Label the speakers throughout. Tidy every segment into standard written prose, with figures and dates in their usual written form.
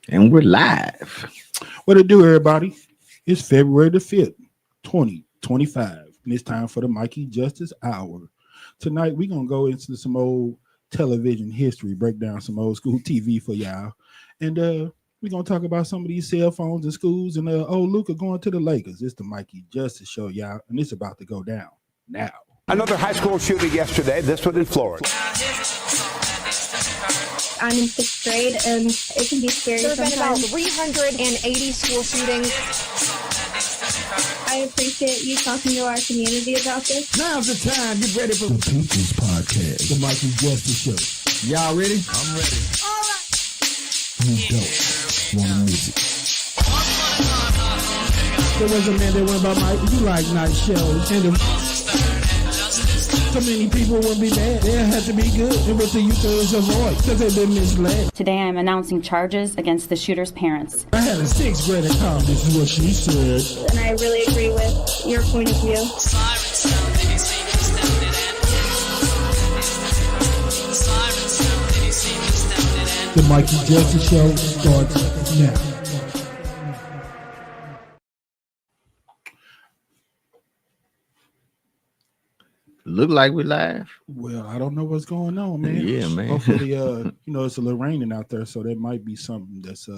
Speaker 1: And we're live.
Speaker 2: What it do, everybody? It's February the 5th, 2025, and it's time for the Mikey Justice Hour. Tonight, we're going to go into some old television history, break down some old school TV for y'all, and we're going to talk about some of these cell phones in schools and Luka going to the Lakers. It's the Mikey Justice Show, y'all, and it's about to go down now.
Speaker 3: Another high school shooting yesterday, this one in Florida.
Speaker 4: I'm in sixth grade, and it can be scary
Speaker 5: There have been about
Speaker 4: sometimes.
Speaker 5: 380 school shootings.
Speaker 4: I appreciate you talking to our community about this.
Speaker 6: Now's the time. Get ready for
Speaker 2: The People's Podcast, the Mikey Justice Show.
Speaker 6: y'all ready?
Speaker 3: I'm ready.
Speaker 2: Who don't want to miss it?
Speaker 6: There was a man that went by Mike. You like night shows. And so many people wouldn't be mad. They had to be good. And what the youth is avoid because they've been misled.
Speaker 7: Today I am announcing charges against the shooter's parents.
Speaker 6: I had a sixth grader call. This is what she said.
Speaker 4: And I really agree with your point of view.
Speaker 2: The Mikey Justice Show starts now.
Speaker 1: Look like we live.
Speaker 2: Well, I don't know what's going on, man.
Speaker 1: Yeah, man.
Speaker 2: Hopefully, it's a little raining out there, so there might be something that's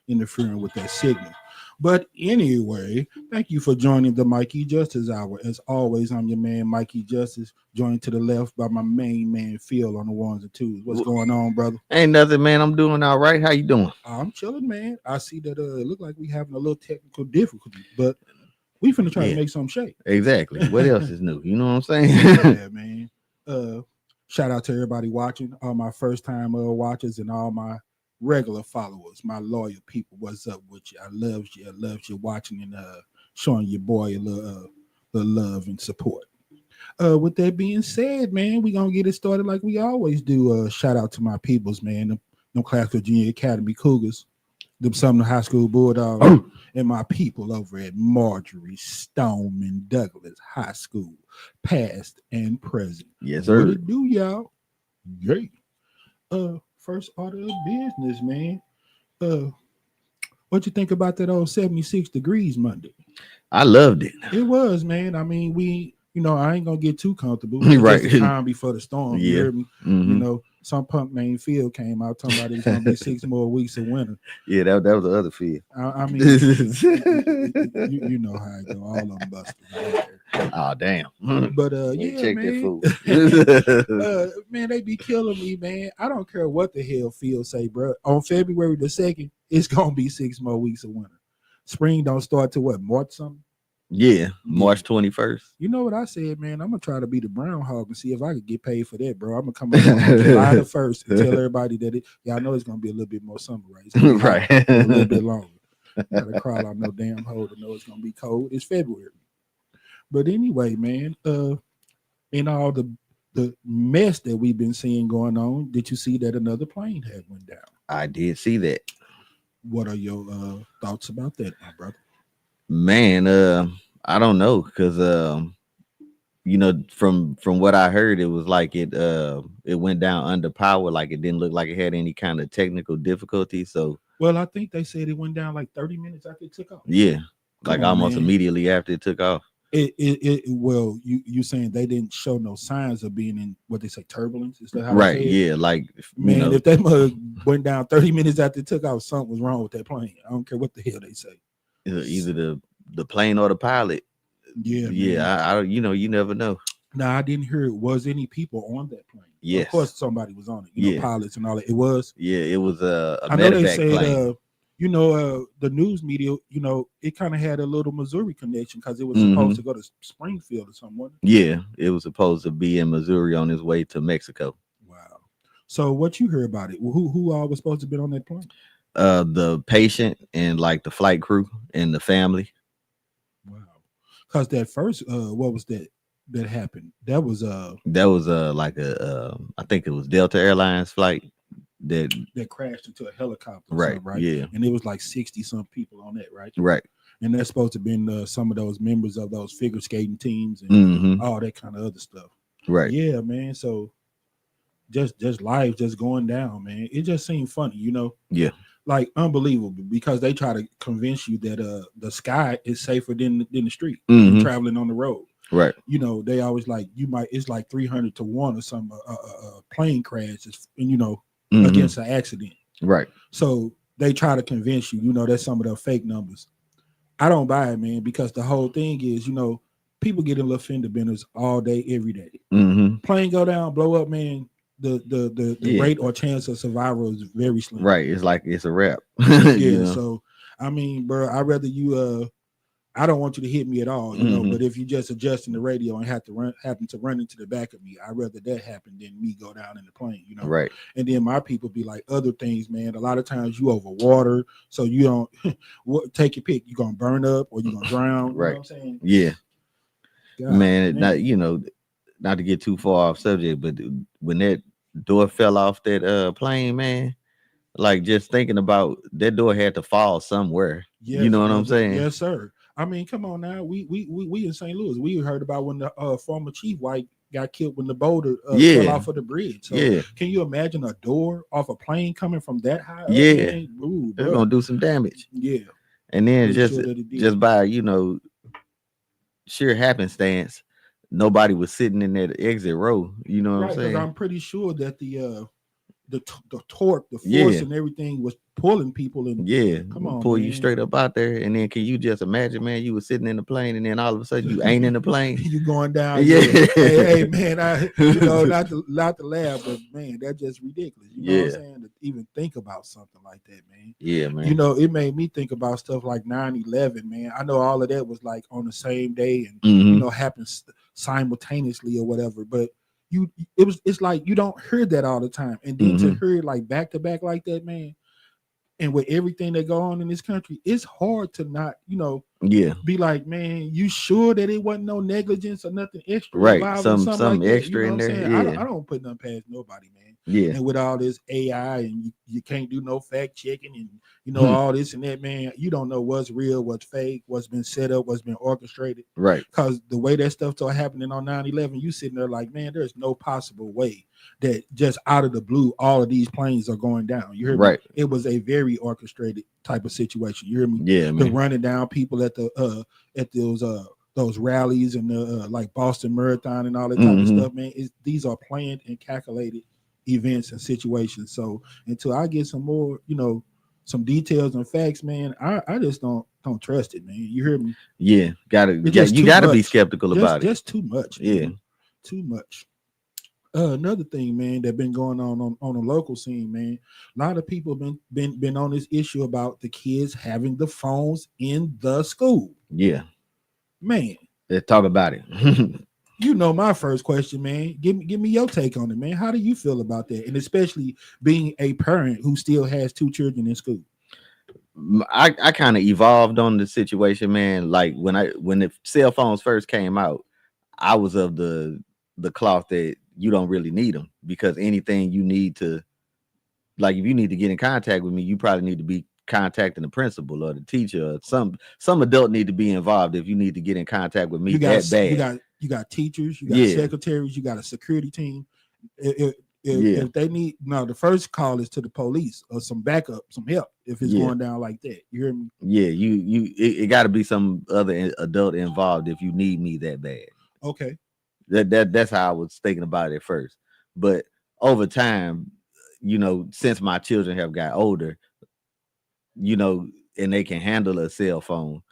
Speaker 2: interfering with that signal. But anyway, thank you for joining the Mikey Justice Hour. As always, I'm your man, Mikey Justice, joined to the left by my main man, Phil, on the ones and twos. What's going on, brother?
Speaker 1: Ain't nothing, man. I'm doing all right. How you doing?
Speaker 2: I'm chilling, man. I see that it look like we having a little technical difficulty, but we finna try to make some shape.
Speaker 1: Exactly. What else is new? You know what I'm saying?
Speaker 2: Yeah, man. Shout out to everybody watching, all my first time watchers and all my regular followers, my loyal people. What's up with you? I love you. I love you watching and showing your boy a little love and support. With that being said, man, we gonna get it started like we always do. Shout out to my peoples, man. Them Classical Junior Academy Cougars, them Sumner High School Bulldogs, and my people over at Marjorie Stoneman Douglas High School, past and present.
Speaker 1: Yes, sir.
Speaker 2: What it do, y'all? Yay. First order of business, man. What you think about that old 76 degrees Monday?
Speaker 1: I loved it.
Speaker 2: It was, man. I mean, I ain't gonna get too comfortable.
Speaker 1: Right.
Speaker 2: Just the time before the storm. You
Speaker 1: Yeah.
Speaker 2: heard me?
Speaker 1: Mhm.
Speaker 2: Some punk named Phil came out talking about it's gonna be 6 more weeks of winter.
Speaker 1: Yeah, that was the other fear.
Speaker 2: I mean, you know how it go. All of them busted.
Speaker 1: Oh, damn.
Speaker 2: But
Speaker 1: Yeah,
Speaker 2: yeah,
Speaker 1: check
Speaker 2: man.
Speaker 1: that fool.
Speaker 2: Man, they be killing me, man. I don't care what the hell Phil say, bro. On February the 2nd, it's gonna be 6 more weeks of winter. Spring don't start till what, March something?
Speaker 1: Yeah, March 21st.
Speaker 2: You know what I said, man? I'm gonna try to be the brown hog and see if I could get paid for that, bro. I'm gonna come up on July the 1st and tell everybody that y'all know it's gonna be a little bit more summer, right? It's gonna be hot,
Speaker 1: Right.
Speaker 2: a little bit longer. Gotta crawl out no damn hole to know it's gonna be cold. It's February. But anyway, man, in all the mess that we've been seeing going on, did you see that another plane had went down?
Speaker 1: I did see that.
Speaker 2: What are your thoughts about that, my brother?
Speaker 1: Man, I don't know, because from what I heard, it was like it went down under power, like it didn't look like it had any kind of technical difficulty. So
Speaker 2: Well, I think they said it went down like 30 minutes after it took off.
Speaker 1: yeah, like
Speaker 2: Come on,
Speaker 1: almost
Speaker 2: man.
Speaker 1: immediately after it took off.
Speaker 2: Well, you saying they didn't show no signs of being in what they say turbulence? Is that how
Speaker 1: Right.
Speaker 2: they say it?
Speaker 1: Yeah, like
Speaker 2: Man, if that mug went down 30 minutes after it took off, something was wrong with that plane. I don't care what the hell they say.
Speaker 1: either the plane or the pilot.
Speaker 2: Yeah, man.
Speaker 1: Yeah, I you never know.
Speaker 2: Now I didn't hear it. Was any people on that plane?
Speaker 1: Yes.
Speaker 2: Of course somebody was on it.
Speaker 1: Yeah.
Speaker 2: Pilots and all that. It was.
Speaker 1: Yeah, it was a
Speaker 2: I know they
Speaker 1: medevac
Speaker 2: said
Speaker 1: plane.
Speaker 2: the news media, it kind of had a little Missouri connection because it was
Speaker 1: Mhm.
Speaker 2: supposed to go to Springfield or something.
Speaker 1: Yeah, it was supposed to be in Missouri on its way to Mexico.
Speaker 2: Wow. So what you heard about it? Who all was supposed to be on that plane?
Speaker 1: The patient and like the flight crew and the family.
Speaker 2: Wow. Because that first what was that happened? That was
Speaker 1: like I think it was Delta Airlines flight that
Speaker 2: crashed into a helicopter, or
Speaker 1: right,
Speaker 2: something, right?
Speaker 1: yeah,
Speaker 2: And it was like 60 some people on that, right?
Speaker 1: right.
Speaker 2: And that's supposed to have been some of those members of those figure skating teams and
Speaker 1: Mhm.
Speaker 2: all that kind of other stuff.
Speaker 1: Right.
Speaker 2: Yeah, man. So just life just going down, man. It just seemed funny,
Speaker 1: Yeah.
Speaker 2: like unbelievable, because they try to convince you that the sky is safer than the street
Speaker 1: Mhm.
Speaker 2: traveling on the road.
Speaker 1: Right.
Speaker 2: You know, they always like it's like 300 to 1 or some plane crash and
Speaker 1: Mhm.
Speaker 2: against an accident.
Speaker 1: Right.
Speaker 2: So they try to convince you, that's some of the fake numbers. I don't buy it, man, because the whole thing is, people get in little fender benders all day, every day.
Speaker 1: Mhm.
Speaker 2: Plane go down, blow up, man. The
Speaker 1: Yeah.
Speaker 2: rate or chance of survival is very slim.
Speaker 1: Right. It's like it's a wrap.
Speaker 2: Yeah. So I mean, bro, I'd rather you I don't want you to hit me at all,
Speaker 1: Mhm.
Speaker 2: but if you just adjusting the radio and happen to run into the back of me, I'd rather that happen than me go down in the plane,
Speaker 1: Right.
Speaker 2: And then my people be like other things, man. A lot of times you over water, so you don't take your pick. You're gonna burn up or you're gonna drown.
Speaker 1: Right.
Speaker 2: You know what I'm saying?
Speaker 1: Yeah.
Speaker 2: God,
Speaker 1: Man, not to get too far off subject, but when that door fell off that plane, man, like just thinking about that door had to fall somewhere.
Speaker 2: Yes,
Speaker 1: You know what I'm
Speaker 2: brother.
Speaker 1: saying?
Speaker 2: Yes, sir. I mean, come on now. We in St. Louis. We heard about when the former chief White got killed when the boulder fell off of the bridge. So
Speaker 1: Yeah.
Speaker 2: can you imagine a door off a plane coming from that high up,
Speaker 1: Yeah.
Speaker 2: man? Ooh,
Speaker 1: They're
Speaker 2: bro.
Speaker 1: gonna do some damage.
Speaker 2: Yeah.
Speaker 1: And then
Speaker 2: Pretty
Speaker 1: just
Speaker 2: sure that it did.
Speaker 1: just by sheer happenstance, nobody was sitting in that exit row. You know what
Speaker 2: Right,
Speaker 1: I'm
Speaker 2: because
Speaker 1: saying?
Speaker 2: I'm pretty sure that the torque, the force,
Speaker 1: Yeah.
Speaker 2: and everything was pulling people. And
Speaker 1: Yeah,
Speaker 2: come on,
Speaker 1: pull
Speaker 2: man.
Speaker 1: you straight up out there, and then can you just imagine, man? You were sitting in the plane, and then all of a sudden you ain't in the plane.
Speaker 2: You going down?
Speaker 1: Yeah.
Speaker 2: Hey, man. Not to laugh, but man, that's just ridiculous. You know what I'm saying? To even think about something like that, man.
Speaker 1: Yeah, man.
Speaker 2: It made me think about stuff like 9/11, man. I know all of that was like on the same day, and
Speaker 1: Mhm.
Speaker 2: happens simultaneously or whatever, but it's like you don't hear that all the time, and then to hear it like back to back like that, man, and with everything that go on in this country, it's hard to not be like, man, you sure that it wasn't no negligence or nothing extra,
Speaker 1: Right? Some
Speaker 2: like that?
Speaker 1: extra
Speaker 2: You know
Speaker 1: in
Speaker 2: what I'm
Speaker 1: there.
Speaker 2: saying?
Speaker 1: Yeah,
Speaker 2: I don't put nothing past nobody, man.
Speaker 1: yeah.
Speaker 2: And with all this AI and you can't do no fact checking and all this and that, man, you don't know what's real, what's fake, what's been set up, what's been orchestrated.
Speaker 1: Right.
Speaker 2: Because the way that stuff started happening on 9/11, you sitting there like, man, there's no possible way that just out of the blue, all of these planes are going down. You hear me?
Speaker 1: Right.
Speaker 2: It was a very orchestrated type of situation. You hear me?
Speaker 1: Yeah,
Speaker 2: The
Speaker 1: man.
Speaker 2: running down people at those rallies and like Boston Marathon and all that type of stuff, man. These are planned and calculated events and situations. So until I get some more, some details and facts, man, I just don't trust it, man. You hear me?
Speaker 1: Yeah, you gotta be skeptical about it.
Speaker 2: Just too much.
Speaker 1: Yeah,
Speaker 2: man. Too much. Another thing, man, that been going on the local scene, man. A lot of people been on this issue about the kids having the phones in the school.
Speaker 1: Yeah,
Speaker 2: man.
Speaker 1: Let's talk about it.
Speaker 2: My first question, man. Give me your take on it, man. How do you feel about that? And especially being a parent who still has 2 children in school.
Speaker 1: I kind of evolved on the situation, man. Like when the cell phones first came out, I was of the cloth that you don't really need them, because anything you need to, like, if you need to get in contact with me, you probably need to be contacting the principal or the teacher, or some adult need to be involved if you need to get in contact with me that bad.
Speaker 2: You got teachers, you got secretaries, you got a security team. If they need, the first call is to the police or some backup, some help if it's going down like that. You hear me?
Speaker 1: Yeah, it got to be some other adult involved if you need me that bad.
Speaker 2: Okay.
Speaker 1: That's how I was thinking about it at first, but over time, since my children have got older, and they can handle a cell phone,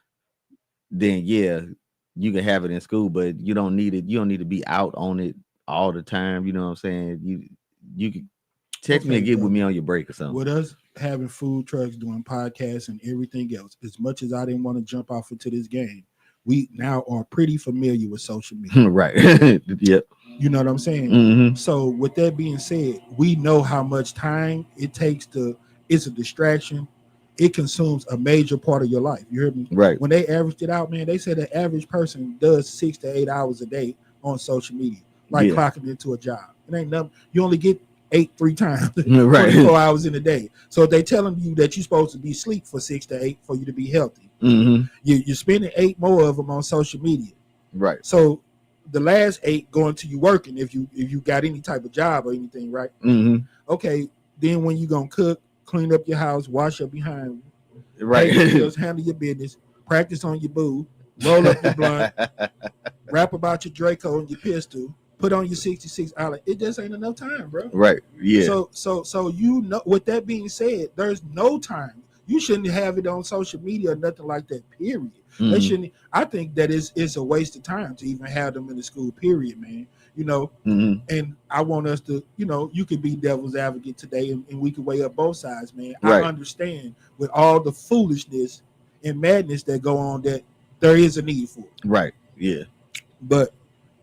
Speaker 1: then you can have it in school, but you don't need it. You don't need to be out on it all the time. You know what I'm saying? You can text me and get with me on your break or something.
Speaker 2: With us having food trucks, doing podcasts and everything else, as much as I didn't want to jump off into this game, we now are pretty familiar with social media.
Speaker 1: Right. Yep.
Speaker 2: You know what I'm saying?
Speaker 1: Mm-hmm.
Speaker 2: So with that being said, we know how much time it takes it's a distraction. It consumes a major part of your life. You hear me?
Speaker 1: Right.
Speaker 2: When they averaged it out, man, they said the average person does 6 to 8 hours a day on social media, like clocking into a job. It ain't nothing. You only get 3 times,
Speaker 1: right.
Speaker 2: 24 hours in a day. So if they telling you that you're supposed to be asleep for 6 to 8 for you to be healthy, you're spending 8 more of them on social media.
Speaker 1: Right.
Speaker 2: So the last 8 going to you working if you got any type of job or anything, right?
Speaker 1: Mm-hmm.
Speaker 2: Okay, then when you gonna cook, clean up your house, wash up behind,
Speaker 1: Right.
Speaker 2: pay your bills, handle your business, practice on your boo, roll up your blunt, rap about your Draco and your pistol, put on your 66 hour. It just ain't enough time, bro.
Speaker 1: Right. Yeah.
Speaker 2: So you know, with that being said, there's no time. You shouldn't have it on social media or nothing like that, period. They shouldn't. I think that it's a waste of time to even have them in the school, period, man. You know, and I want us to, you know, you could be devil's advocate today and we could weigh up both sides, man.
Speaker 1: Right.
Speaker 2: I understand with all the foolishness and madness that go on that there is a need for it.
Speaker 1: Right. Yeah.
Speaker 2: But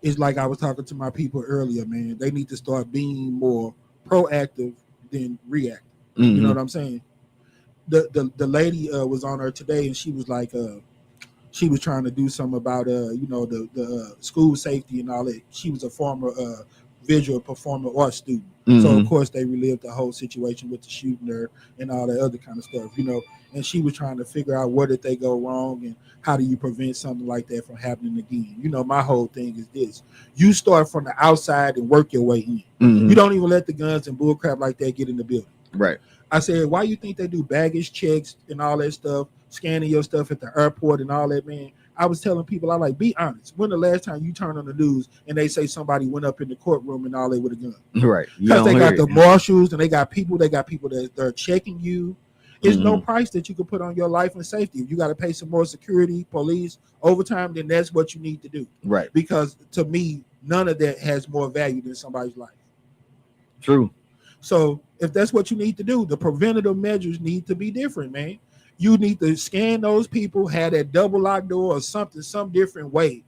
Speaker 2: it's like I was talking to my people earlier, man. They need to start being more proactive than reactive. You know what I'm saying? The lady was on her today, and she was like, she was trying to do something about you know, the school safety and all that. She was a former visual performing arts student, so of course they relived the whole situation with the shooting her and all that other kind of stuff, you know. And she was trying to figure out where did they go wrong and how do you prevent something like that from happening again. You know, my whole thing is this: you start from the outside and work your way in. You don't even let the guns and bullcrap like that get in the building.
Speaker 1: Right.
Speaker 2: I said, why you think they do baggage checks and all that stuff, scanning your stuff at the airport and all that, man? I was telling people, I like, be honest. When the last time you turn on the news and they say somebody went up in the courtroom and all that with a gun?
Speaker 1: Right.
Speaker 2: Because they got the marshals and they got people that they're checking you. There's no price that you can put on your life and safety. If you got to pay some more security, police, overtime, then that's what you need to do.
Speaker 1: Right.
Speaker 2: Because to me, none of that has more value than somebody's life.
Speaker 1: True.
Speaker 2: So if that's what you need to do, the preventative measures need to be different, man. You need to scan those people, have that double lock door or something, some different way.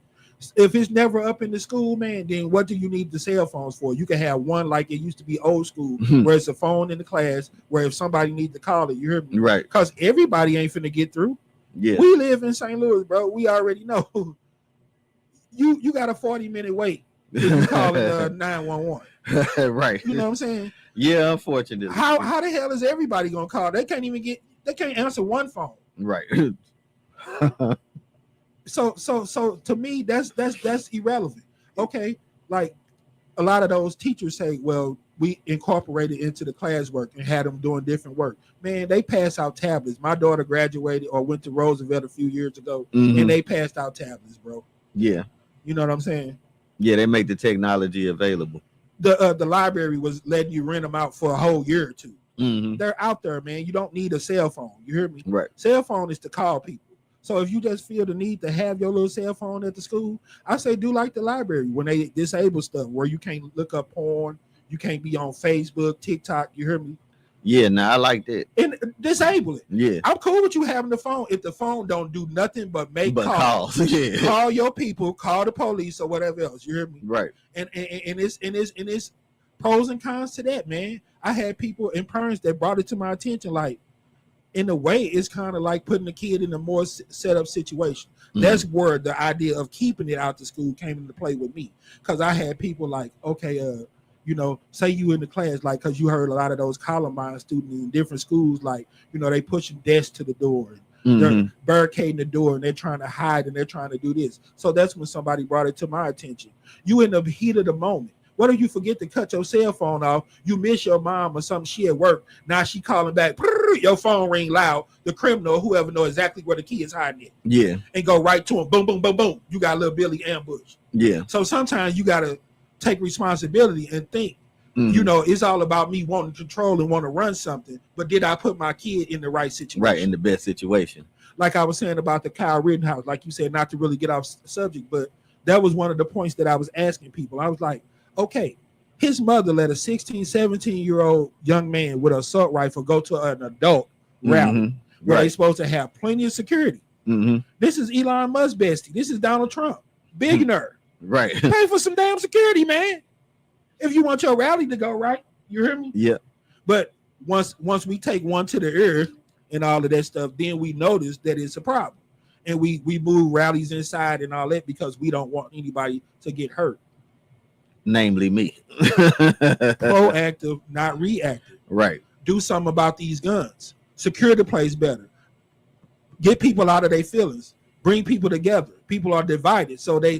Speaker 2: If it's never up in the school, man, then what do you need the cell phones for? You can have one like it used to be old school, where it's a phone in the class, where if somebody needs to call it, you hear me?
Speaker 1: Right.
Speaker 2: Because everybody ain't finna get through.
Speaker 1: Yeah.
Speaker 2: We live in St. Louis, bro. We already know. You got a 40-minute wait if you call it 911.
Speaker 1: Right.
Speaker 2: You know what I'm saying?
Speaker 1: Yeah, unfortunately.
Speaker 2: How the hell is everybody gonna call? They can't answer one phone.
Speaker 1: Right.
Speaker 2: So to me, that's irrelevant. Okay, like a lot of those teachers say, well, we incorporated into the classwork and had them doing different work. Man, they pass out tablets. My daughter graduated or went to Roosevelt a few years ago, and they passed out tablets, bro.
Speaker 1: Yeah.
Speaker 2: You know what I'm saying?
Speaker 1: Yeah, they make the technology available.
Speaker 2: The library was letting you rent them out for a whole year or two. They're out there, man. You don't need a cell phone. You hear me?
Speaker 1: Right.
Speaker 2: Cell phone is to call people. So if you just feel the need to have your little cell phone at the school, I say do like the library when they disable stuff where you can't look up porn, you can't be on Facebook, TikTok. You hear me?
Speaker 1: Yeah, I like that.
Speaker 2: And disable it.
Speaker 1: Yeah.
Speaker 2: I'm cool with you having the phone if the phone don't do nothing but make calls.
Speaker 1: Yeah.
Speaker 2: Call your people, call the police or whatever else. You hear me?
Speaker 1: Right.
Speaker 2: And it's pros and cons to that, man. I had people and parents that brought it to my attention, like, in a way, it's kind of like putting the kid in a more set up situation. That's where the idea of keeping it out to school came into play with me. Because I had people like, okay, you know, say you in the class, like, because you heard a lot of those Columbine students in different schools, like, you know, they pushing desks to the door and they're barricading the door and they're trying to hide and they're trying to do this. So that's when somebody brought it to my attention. You in the heat of the moment. What if you forget to cut your cell phone off? You miss your mom or something. She at work. Now she calling back. Your phone ring loud. The criminal, whoever, know exactly where the key is hiding it.
Speaker 1: Yeah.
Speaker 2: And go right to him. Boom, boom, boom, boom. You got little Billy ambush.
Speaker 1: Yeah.
Speaker 2: So sometimes you got to take responsibility and think, you know, it's all about me wanting to control and want to run something. But did I put my kid in the right situation?
Speaker 1: Right, in the best situation.
Speaker 2: Like I was saying about the Kyle Rittenhouse, like you said, not to really get off subject, but that was one of the points that I was asking people. I was like, okay, his mother let a 16, 17-year-old young man with an assault rifle go to an adult rally where they're supposed to have plenty of security. This is Elon Musk bestie. This is Donald Trump. Billionaire.
Speaker 1: Right.
Speaker 2: Pay for some damn security, man. If you want your rally to go right, you hear me?
Speaker 1: Yeah.
Speaker 2: But once we take one to the ear and all of that stuff, then we notice that it's a problem. And we move rallies inside and all that because we don't want anybody to get hurt.
Speaker 1: Namely me.
Speaker 2: Proactive, not reactive.
Speaker 1: Right.
Speaker 2: Do something about these guns. Secure the place better. Get people out of their feelings. Bring people together. People are divided, so they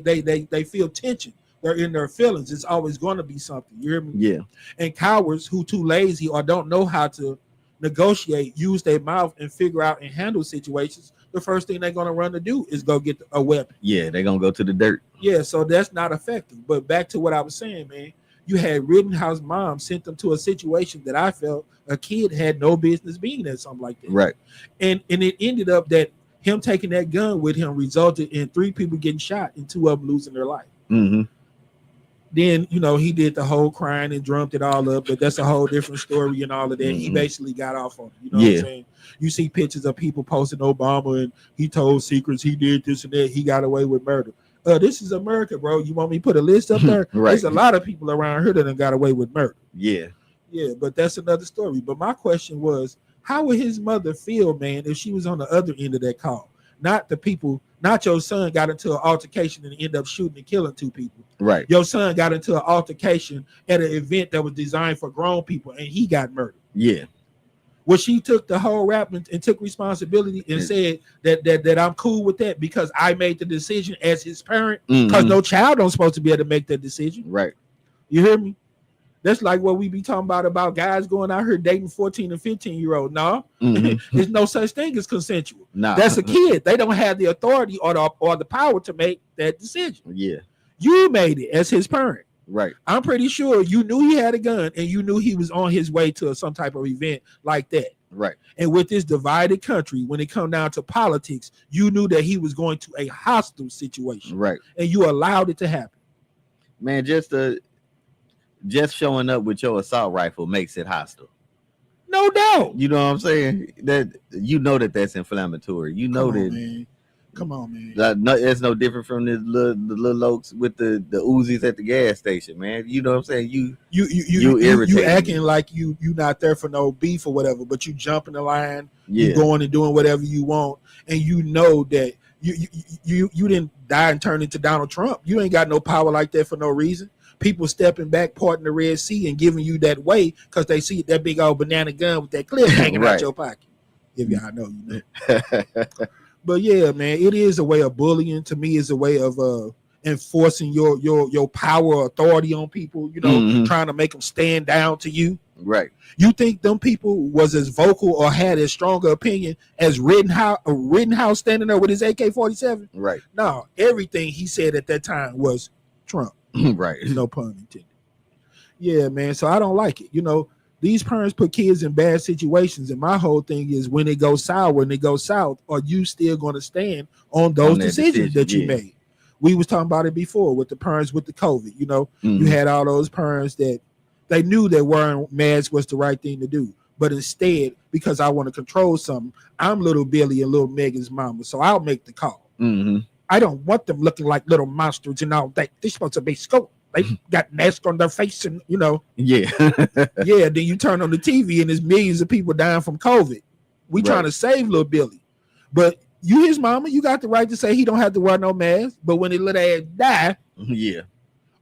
Speaker 2: feel tension. They're in their feelings. It's always going to be something. You hear me?
Speaker 1: Yeah.
Speaker 2: And cowards who too lazy or don't know how to negotiate, use their mouth, and figure out and handle situations, the first thing they're gonna run to do is go get a weapon.
Speaker 1: Yeah, they're gonna go to the dirt.
Speaker 2: Yeah, so that's not effective. But back to what I was saying, man, you had Rittenhouse mom sent them to a situation that I felt a kid had no business being in, something like that.
Speaker 1: Right.
Speaker 2: And it ended up that him taking that gun with him resulted in 3 people getting shot and 2 of them losing their life.
Speaker 1: Mm-hmm.
Speaker 2: Then, he did the whole crying and drummed it all up, but that's a whole different story and all of that. Mm-hmm. He basically got off on it. You know what I'm saying? You see pictures of people posting Obama and he told secrets, he did this and that, he got away with murder. This is America, bro. You want me to put a list up there?
Speaker 1: Right.
Speaker 2: There's a lot of people around here that done got away with murder.
Speaker 1: Yeah.
Speaker 2: Yeah, but that's another story. But my question was, how would his mother feel, man, if she was on the other end of that call? Not the people, not your son got into an altercation and ended up shooting and killing 2 people.
Speaker 1: Right.
Speaker 2: Your son got into an altercation at an event that was designed for grown people and he got murdered.
Speaker 1: Yeah.
Speaker 2: Well, she took the whole rap and took responsibility and said that I'm cool with that because I made the decision as his parent, because no child don't supposed to be able to make that decision.
Speaker 1: Right.
Speaker 2: You hear me? That's like what we be talking about guys going out here dating 14 and 15-year-old. No, there's no such thing as consensual.
Speaker 1: Nah.
Speaker 2: That's a kid. They don't have the authority or the power to make that decision.
Speaker 1: Yeah.
Speaker 2: You made it as his parent.
Speaker 1: Right.
Speaker 2: I'm pretty sure you knew he had a gun and you knew he was on his way to some type of event like that.
Speaker 1: Right.
Speaker 2: And with this divided country, when it come down to politics, you knew that he was going to a hostile situation.
Speaker 1: Right.
Speaker 2: And you allowed it to happen.
Speaker 1: Man, just showing up with your assault rifle makes it hostile.
Speaker 2: No doubt.
Speaker 1: You know what I'm saying? That's inflammatory.
Speaker 2: Come on, man.
Speaker 1: It's no different from the little oaks with the Uzis at the gas station, man. You know what I'm saying? You
Speaker 2: acting like you not there for no beef or whatever, but you jump in the line, you going and doing whatever you want, and you know that you didn't die and turn into Donald Trump. You ain't got no power like that for no reason. People stepping back, parting the Red Sea, and giving you that way because they see that big old banana gun with that clip hanging out your pocket. If y'all know, you know. But yeah, man, it is a way of bullying. To me, it's a way of enforcing your power or authority on people, trying to make them stand down to you.
Speaker 1: Right.
Speaker 2: You think them people was as vocal or had as strong an opinion as Rittenhouse standing there with his AK-47?
Speaker 1: Right.
Speaker 2: No, everything he said at that time was Trump.
Speaker 1: Right.
Speaker 2: No pun intended. Yeah, man. So I don't like it. These parents put kids in bad situations, and my whole thing is when it goes sour and it goes south, are you still going to stand on those decisions that you made? We was talking about it before with the parents with the COVID. You had all those parents that they knew that wearing masks was the right thing to do, but instead, because I want to control something, I'm little Billy and little Megan's mama, so I'll make the call. I don't want them looking like little monsters and all that. They're supposed to be scoped. They got masks on their face and, Yeah. Yeah, then you turn on the TV and there's millions of people dying from COVID. We trying to save little Billy. But you his mama, you got the right to say he don't have to wear no mask. But when his little ass die,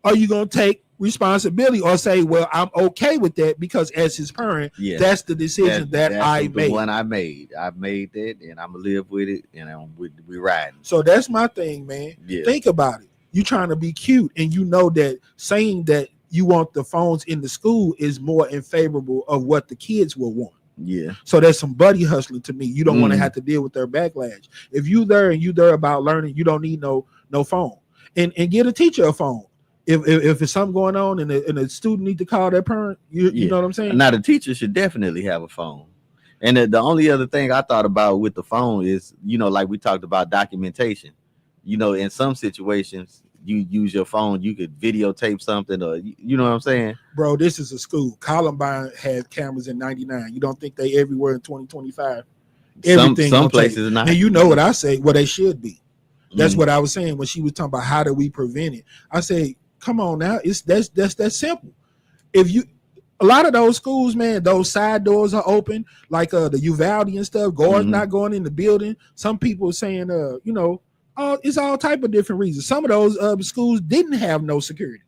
Speaker 2: are you going to take responsibility or say, well, I'm okay with that because as his parent, that's the decision that I made.
Speaker 1: The one I made. I made that and I'm going to live with it and we riding.
Speaker 2: So that's my thing, man. Yeah. Think about it. You trying to be cute and you know that saying that you want the phones in the school is more in favorable of what the kids will want.
Speaker 1: Yeah.
Speaker 2: So there's some buddy hustling to me. You don't want to have to deal with their backlash. If you there and you there about learning, you don't need no phone. And get a teacher a phone. If it's something going on and a student need to call their parent, you know what I'm saying?
Speaker 1: Now the teacher should definitely have a phone. And the only other thing I thought about with the phone is, like we talked about documentation. In some situations, you use your phone, you could videotape something, or you know what I'm saying?
Speaker 2: Bro, this is a school. Columbine had cameras in 99. You don't think they everywhere in 2025? Everything
Speaker 1: some places not.
Speaker 2: And you know what I say? Well, they should be. That's what I was saying when she was talking about how do we prevent it. I say, come on now, that's that simple. A lot of those schools, man, those side doors are open, like the Uvalde and stuff. Guards not going in the building. Some people are saying, it's all type of different reasons. Some of those schools didn't have no security.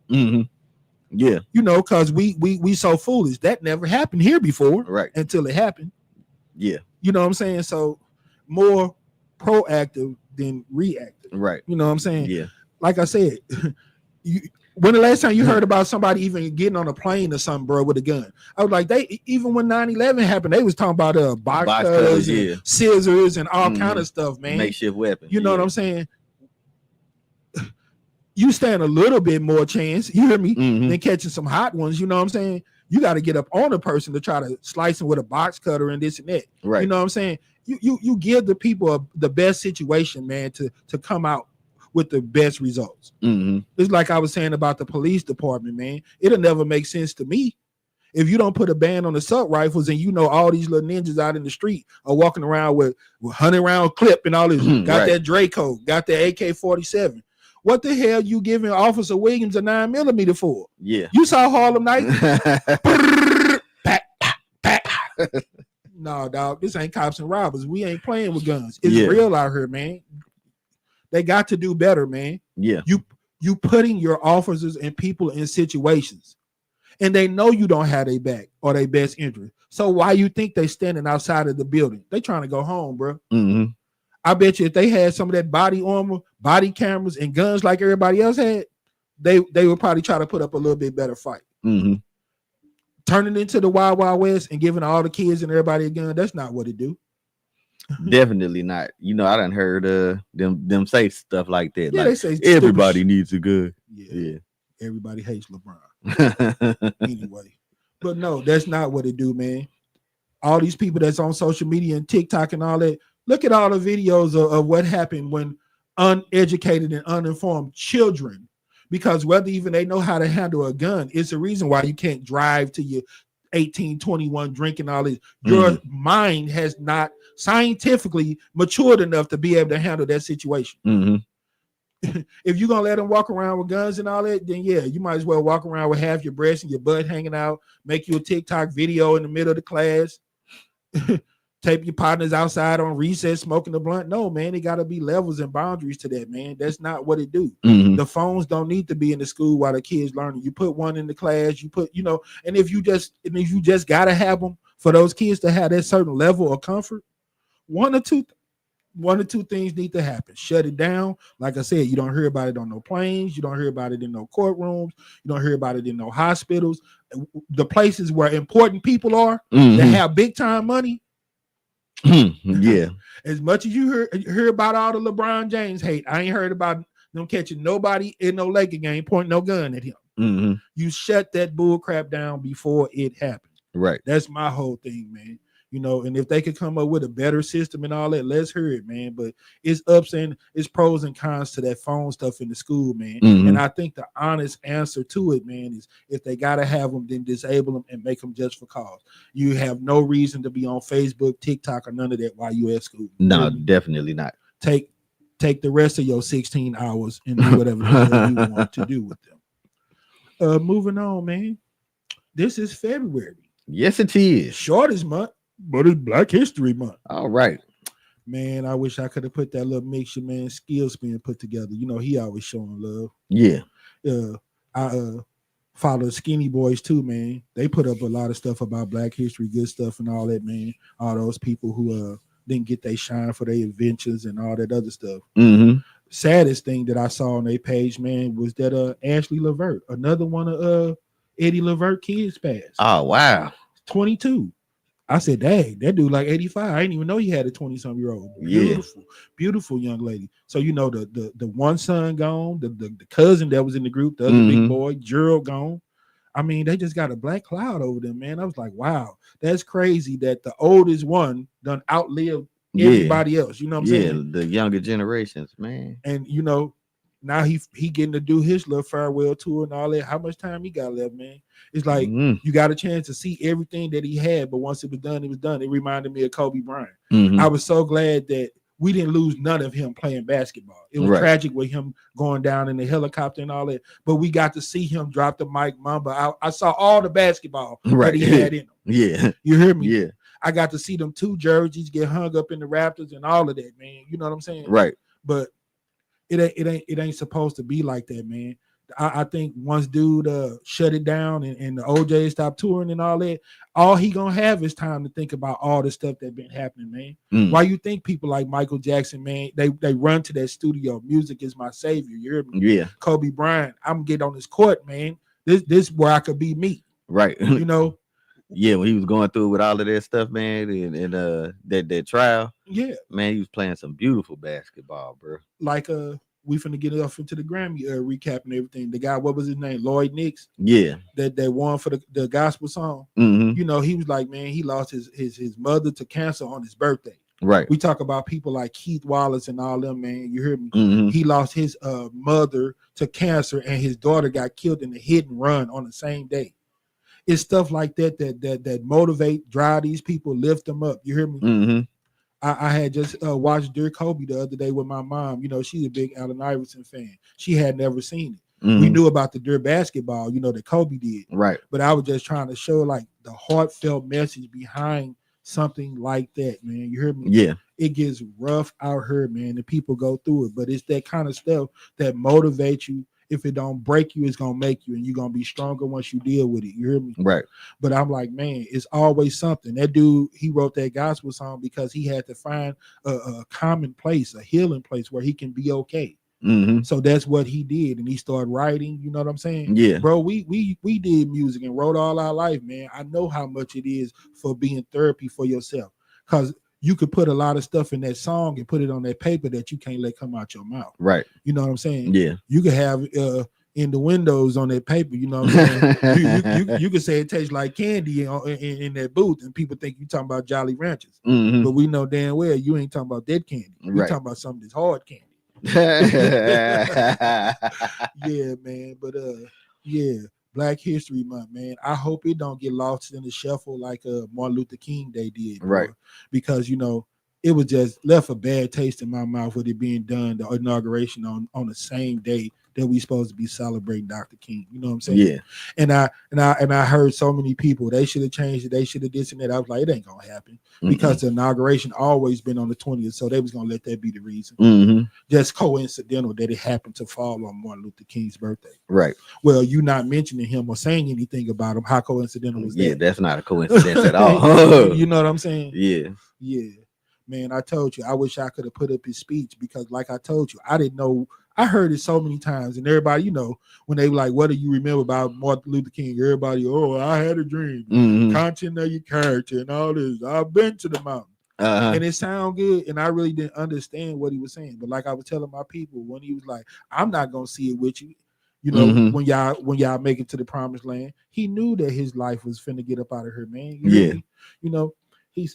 Speaker 1: Yeah,
Speaker 2: because we so foolish. That never happened here before,
Speaker 1: right? Until
Speaker 2: it happened.
Speaker 1: Yeah,
Speaker 2: you know what I'm saying. So more proactive than reactive,
Speaker 1: right?
Speaker 2: You know what I'm saying.
Speaker 1: Yeah,
Speaker 2: like I said, When the last time you heard about somebody even getting on a plane or something, bro, with a gun? I was like, they even when 9/11 happened, they was talking about box cutters and scissors and all kind of stuff, man.
Speaker 1: Makeshift weapons.
Speaker 2: You know what I'm saying? You stand a little bit more chance, you hear me, than catching some hot ones. You know what I'm saying? You got to get up on a person to try to slice them with a box cutter and this and that.
Speaker 1: Right.
Speaker 2: You know what I'm saying? You give the people the best situation, man, to come out with the best results. It's like I was saying about the police department, man. It'll never make sense to me if you don't put a ban on assault rifles and you know all these little ninjas out in the street are walking around with 100-round clip and all this, got that Draco, got the AK-47. What the hell you giving Officer Williams a 9mm for?
Speaker 1: Yeah.
Speaker 2: You saw Harlem Nights? No, dog, this ain't cops and robbers. We ain't playing with guns. It's real out here, man. They got to do better, man.
Speaker 1: Yeah.
Speaker 2: You putting your officers and people in situations, and they know you don't have their back or their best interest. So why you think they standing outside of the building? They trying to go home, bro. I bet you if they had some of that body armor, body cameras, and guns like everybody else had, they would probably try to put up a little bit better fight. Turning into the Wild Wild West and giving all the kids and everybody a gun, that's not what it do.
Speaker 1: Definitely not. You know, I done heard them say stuff like that.
Speaker 2: Yeah,
Speaker 1: like,
Speaker 2: they say
Speaker 1: everybody needs a gun.
Speaker 2: Yeah. Everybody hates LeBron. Anyway. But no, that's not what it do, man. All these people that's on social media and TikTok and all that, look at all the videos of what happened when uneducated and uninformed children, because whether even they know how to handle a gun, it's a reason why you can't drive to your 18, 21 drinking all this. Your mind has not scientifically matured enough to be able to handle that situation. If you're gonna let them walk around with guns and all that, then yeah, you might as well walk around with half your breast and your butt hanging out, make you a TikTok video in the middle of the class, tape your partners outside on recess smoking a blunt. No, man, it got to be levels and boundaries to that, man. That's not what it do. The phones don't need to be in the school while the kids learning. You put one in the class, you put, you know, and if you just gotta have them for those kids to have that certain level of comfort, one or two things need to happen. Shut it down. Like I said, you don't hear about it on no planes, you don't hear about it in no courtrooms, you don't hear about it in no hospitals. The places where important people are that have big time money.
Speaker 1: Yeah.
Speaker 2: As much as you hear about all the LeBron James hate, I ain't heard about them catching nobody in no Laker game pointing no gun at him. You shut that bull crap down before it happened.
Speaker 1: Right.
Speaker 2: That's my whole thing, man. You know, and if they could come up with a better system and all that, let's hear it, man. But it's ups and it's pros and cons to that phone stuff in the school, man. And I think the honest answer to it, man, is if they gotta have them, then disable them and make them just for cause. You have no reason to be on Facebook, TikTok, or none of that while you at school.
Speaker 1: No, definitely not.
Speaker 2: Take the rest of your 16 hours and do whatever the hell you want to do with them. Moving on, man. This is February.
Speaker 1: Yes, it is.
Speaker 2: Shortest month. But it's Black History Month.
Speaker 1: All right.
Speaker 2: Man, I wish I could have put that little mixture, man. Skills being put together. You know, he always showing love.
Speaker 1: Yeah.
Speaker 2: I follow Skinny Boys too, man. They put up a lot of stuff about Black history, good stuff and all that, man. All those people who didn't get their shine for their adventures and all that other stuff. Saddest thing that I saw on their page, man, was that Ashley Levert, another one of Eddie Levert kids passed.
Speaker 1: Oh, wow.
Speaker 2: 22. I said, dang, that dude like 85. I didn't even know he had a 20-some-year-old. Beautiful young lady. So, you know, the one son gone, the cousin that was in the group, the other big boy, Gerald gone. I mean, they just got a black cloud over them, man. I was like, wow, that's crazy that the oldest one done outlived everybody else. You know what I'm saying?
Speaker 1: The younger generations, man.
Speaker 2: And, you know, now he getting to do his little farewell tour and all that. How much time he got left, man? It's like you got a chance to see everything that he had, but once it was done, it was done. It reminded me of Kobe Bryant. I was so glad that we didn't lose none of him playing basketball. It was tragic with him going down in the helicopter and all that, but we got to see him drop the mic Mamba. I saw all the basketball that he had in him.
Speaker 1: Yeah.
Speaker 2: You hear me?
Speaker 1: Yeah.
Speaker 2: I got to see them 2 jerseys get hung up in the Raptors and all of that, man. You know what I'm saying?
Speaker 1: Right.
Speaker 2: But it ain't supposed to be like that, man. I think once dude shut it down and the OJ stopped touring and all that, all he gonna have is time to think about all the stuff that been happening, man. Why you think people like Michael Jackson, man, they run to that studio? Music is my savior. You hear me?
Speaker 1: Yeah.
Speaker 2: Kobe Bryant, I'm gonna get on this court, man. This where I could be me.
Speaker 1: Right.
Speaker 2: You know?
Speaker 1: Yeah, when he was going through with all of that stuff, man, and that trial,
Speaker 2: Yeah.
Speaker 1: man, he was playing some beautiful basketball, bro.
Speaker 2: Like we finna get off into the Grammy recap and everything. The guy, what was his name? Lloyd Nicks.
Speaker 1: Yeah.
Speaker 2: That won for the gospel song.
Speaker 1: Mm-hmm.
Speaker 2: You know, he was like, man, he lost his mother to cancer on his birthday.
Speaker 1: Right.
Speaker 2: We talk about people like Keith Wallace and all them, man. You hear me?
Speaker 1: Mm-hmm.
Speaker 2: He lost his mother to cancer, and his daughter got killed in a hit and run on the same day. It's stuff like that motivate, drive these people, lift them up. You hear me?
Speaker 1: Mm-hmm.
Speaker 2: I had just watched Dear Kobe the other day with my mom. You know, she's a big Allen Iverson fan. She had never seen it.
Speaker 1: Mm-hmm.
Speaker 2: We knew about the Dear basketball, you know, that Kobe did.
Speaker 1: Right.
Speaker 2: But I was just trying to show like the heartfelt message behind something like that, man. You hear me?
Speaker 1: Yeah.
Speaker 2: It gets rough out here, man, and people go through it. But it's that kind of stuff that motivates you. If it don't break you, it's gonna make you, and you're gonna be stronger once you deal with it. You hear me?
Speaker 1: Right.
Speaker 2: But I'm like, man, it's always something. That dude, he wrote that gospel song because he had to find a common place, a healing place where he can be okay.
Speaker 1: Mm-hmm.
Speaker 2: So that's what he did, and he started writing. You know what I'm saying?
Speaker 1: Yeah,
Speaker 2: bro. We did music and wrote all our life, man. I know how much it is for being therapy for yourself, because you could put a lot of stuff in that song and put it on that paper that you can't let come out your mouth.
Speaker 1: Right.
Speaker 2: You know what I'm saying?
Speaker 1: Yeah.
Speaker 2: You could have in the windows on that paper. You know what I'm saying? you could say it tastes like candy in that booth, and people think you talking about Jolly Ranchers.
Speaker 1: Mm-hmm.
Speaker 2: But we know damn well you ain't talking about that candy. We
Speaker 1: Right.
Speaker 2: talking about something that's hard candy. Yeah, man. But yeah. Black History Month, man. I hope it don't get lost in the shuffle like Martin Luther King Day did, bro.
Speaker 1: Right?
Speaker 2: Because you know it was just left a bad taste in my mouth with it being done, the inauguration on the same day that we supposed to be celebrating Dr. King. You know what I'm saying?
Speaker 1: Yeah.
Speaker 2: And I heard so many people, they should have changed it, they should have this and that. I was like, it ain't gonna happen because the inauguration always been on the 20th, so they was gonna let that be the reason.
Speaker 1: Mm-hmm.
Speaker 2: Just coincidental that it happened to fall on Martin Luther King's birthday.
Speaker 1: Right.
Speaker 2: Well, you not mentioning him or saying anything about him. How coincidental was that?
Speaker 1: Yeah, that's not a coincidence at all.
Speaker 2: You know what I'm saying?
Speaker 1: Yeah.
Speaker 2: Yeah. Man, I told you, I wish I could have put up his speech because, like I told you, I didn't know. I heard it so many times, and everybody, you know, when they were like, "What do you remember about Martin Luther King?" Everybody, "Oh, I had a dream, content of your character, and all this. I've been to the mountain." And it sounded good, and I really didn't understand what he was saying. But like I was telling my people, when he was like, "I'm not gonna see it with you," you know, when y'all make it to the promised land, he knew that his life was finna get up out of here, man. You know. He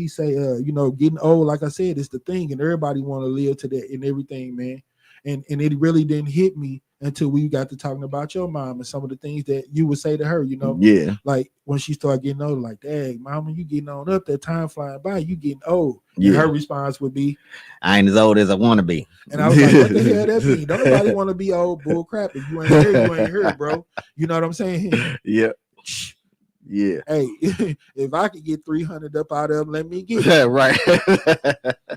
Speaker 2: say, you know, getting old, like I said, it's the thing, and everybody want to live to that and everything, man. And it really didn't hit me until we got to talking about your mom and some of the things that you would say to her, you know.
Speaker 1: Yeah.
Speaker 2: Like when she started getting older, like, dang, mama, you getting on up, that time flying by, you getting old.
Speaker 1: Yeah.
Speaker 2: And her response would be,
Speaker 1: I ain't as old as I want to be.
Speaker 2: And I was like, what the hell that mean? Don't nobody want to be old, bull crap. If you ain't here, you ain't here, bro. You know what I'm saying?
Speaker 1: Yeah. Yeah.
Speaker 2: Hey, if I could get 300 up out of them, let me get it.
Speaker 1: Right.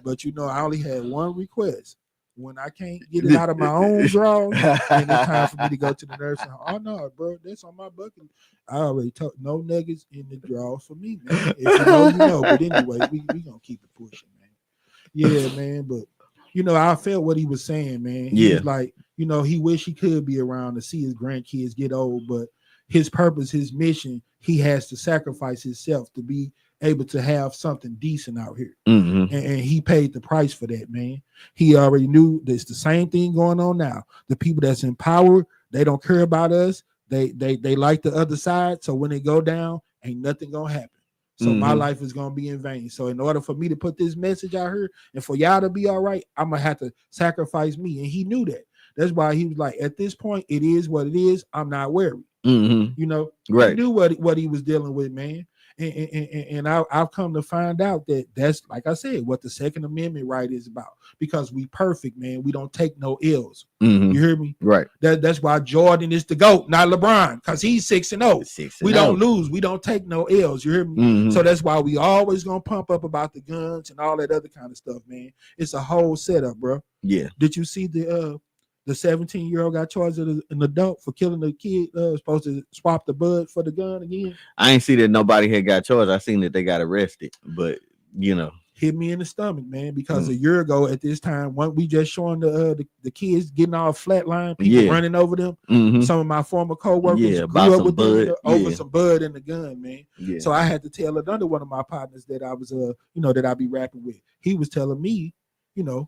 Speaker 2: But you know, I only had one request. When I can't get it out of my own drawers, then it's time for me to go to the nursing home. Oh no, bro, that's on my bucket. I already told no nuggets in the drawers for me, man. If you know, you know. But anyway, we gonna keep it pushing, man. Yeah, man. But you know, I felt what he was saying, man. He was like, you know, he wish he could be around to see his grandkids get old, but his purpose, his mission, he has to sacrifice himself to be able to have something decent out here. And he paid the price for that, man. He already knew there's the same thing going on now. The people that's in power, they don't care about us. They like the other side. So when they go down, ain't nothing gonna happen. So my life is gonna be in vain. So in order for me to put this message out here and for y'all to be all right, I'm gonna have to sacrifice me. And he knew that. That's why he was like, at this point, it is what it is. I'm not worried. You know,
Speaker 1: right.
Speaker 2: He knew what he was dealing with, man. And I've come to find out that that's, like I said, what the Second Amendment right is about. Because we perfect, man. We don't take no ills. You hear me?
Speaker 1: Right.
Speaker 2: That's why Jordan is the GOAT, not LeBron, because he's 6-0. We don't lose. We don't take no L's. You hear me? So that's why we always gonna pump up about the guns and all that other kind of stuff, man. It's a whole setup, bro.
Speaker 1: Yeah.
Speaker 2: Did you see the the 17-year-old got charged as an adult for killing the kid. Supposed to swap the bud for the gun again.
Speaker 1: I ain't see that nobody had got charged. I seen that they got arrested, but
Speaker 2: hit me in the stomach, man, because a year ago at this time, we just showing the kids getting all flatline, people running over them. Some of my former co-workers grew up with them over some bud and the gun, man. So I had to tell another one of my partners that I was that I be rapping with. He was telling me,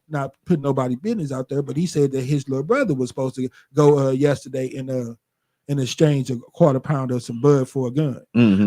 Speaker 2: not putting nobody business out there, but he said that his little brother was supposed to go yesterday in exchange a quarter pound of some bud for a gun.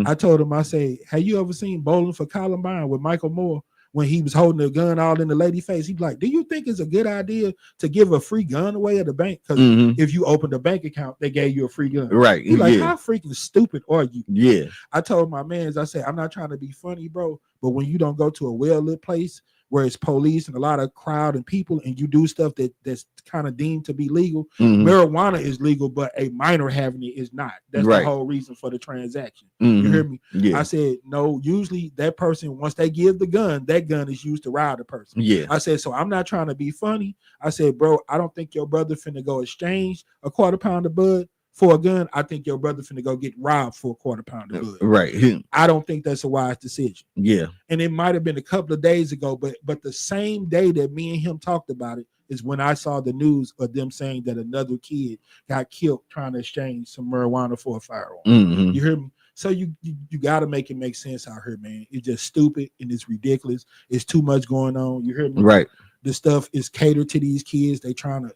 Speaker 2: I told him, I say, have you ever seen Bowling for Columbine with Michael Moore? When he was holding the gun all in the lady face, he's like, do you think it's a good idea to give a free gun away at the bank? Because if you opened a bank account, they gave you a free gun.
Speaker 1: Right.
Speaker 2: He's like, how freaking stupid are you?
Speaker 1: Yeah.
Speaker 2: I told my mans, I said, I'm not trying to be funny, bro, but when you don't go to a well-lit place where it's police and a lot of crowd and people, and you do stuff that's kind of deemed to be legal, marijuana is legal, but a minor having it is not. That's the whole reason for the transaction. You hear me? Yeah. I said, no, usually that person, once they give the gun, that gun is used to rob the person.
Speaker 1: Yeah.
Speaker 2: I said, so I'm not trying to be funny. I said, bro, I don't think your brother finna go exchange a quarter pound of bud for a gun. I think your brother finna go get robbed for a quarter pound of bud.
Speaker 1: Right.
Speaker 2: I don't think that's a wise decision.
Speaker 1: Yeah.
Speaker 2: And it might have been a couple of days ago, but the same day that me and him talked about it is when I saw the news of them saying that another kid got killed trying to exchange some marijuana for a firearm. You hear me? So you got to make it make sense out here, man. It's just stupid and it's ridiculous. It's too much going on. You hear me?
Speaker 1: Right.
Speaker 2: The stuff is catered to these kids. They trying to,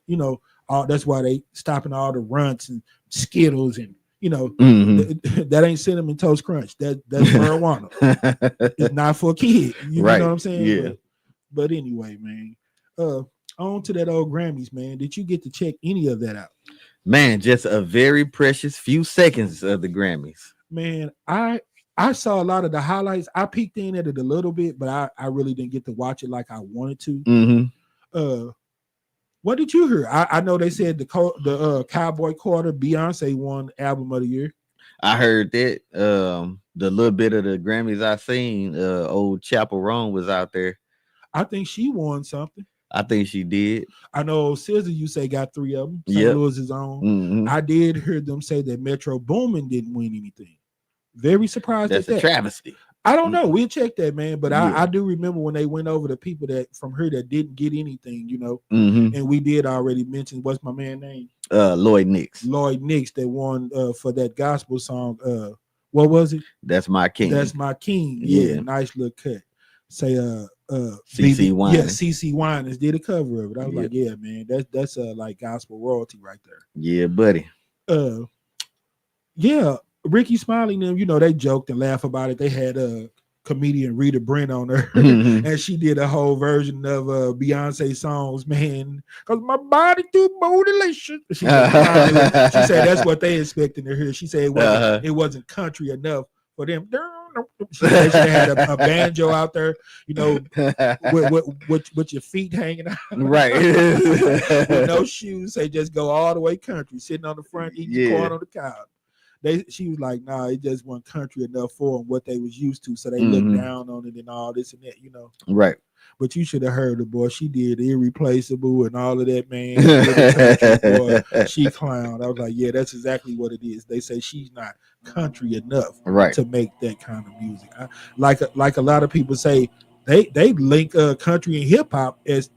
Speaker 2: that's why they stopping all the runts and Skittles and that ain't Cinnamon Toast Crunch. That's marijuana. It's not for a kid. You know what I'm saying?
Speaker 1: Yeah.
Speaker 2: But anyway, man. On to that old Grammys, man. Did you get to check any of that out?
Speaker 1: Man, just a very precious few seconds of the Grammys.
Speaker 2: Man, I saw a lot of the highlights. I peeked in at it a little bit, but I really didn't get to watch it like I wanted to. What did you hear? I know they said the Cowboy Carter, Beyonce won Album of the Year.
Speaker 1: I heard that. The little bit of the Grammys I seen, old Chapel Roan was out there.
Speaker 2: I think she won something.
Speaker 1: I think she did.
Speaker 2: I know SZA, you say, got 3 of them. St. Louis is on. I did hear them say that Metro Boomin didn't win anything. Very surprised
Speaker 1: at that. That's a travesty.
Speaker 2: I don't know. We'll check that, man. But I do remember when they went over the people that from her that didn't get anything, And we did already mention, what's my man's name?
Speaker 1: Lloyd Nix.
Speaker 2: Lloyd Nix that won for that gospel song. What was it?
Speaker 1: That's My King.
Speaker 2: That's My King. Yeah, nice little cut. Say
Speaker 1: CC Winans.
Speaker 2: Yeah, CC Winans did a cover of it. I was like, yeah, man, that's like gospel royalty right there.
Speaker 1: Yeah, buddy.
Speaker 2: Yeah, Ricky Smiley and them, they joked and laughed about it. They had comedian Rita Brent on her, and she did a whole version of Beyonce songs, man, because my body too bootylicious. She said that's what they expecting to hear. She said it wasn't country enough for them. She had a banjo out there, with your feet hanging out,
Speaker 1: right?
Speaker 2: With no shoes. They just go all the way country, sitting on the front, eating corn on the couch. She was like, nah, it just wasn't country enough for them, what they was used to. So they looked down on it and all this and that,
Speaker 1: Right.
Speaker 2: But you should have heard her, boy. She did Irreplaceable and all of that, man. Boy, she clowned. I was like, yeah, that's exactly what it is. They say she's not country enough to make that kind of music. Like a lot of people say, they link country and hip hop as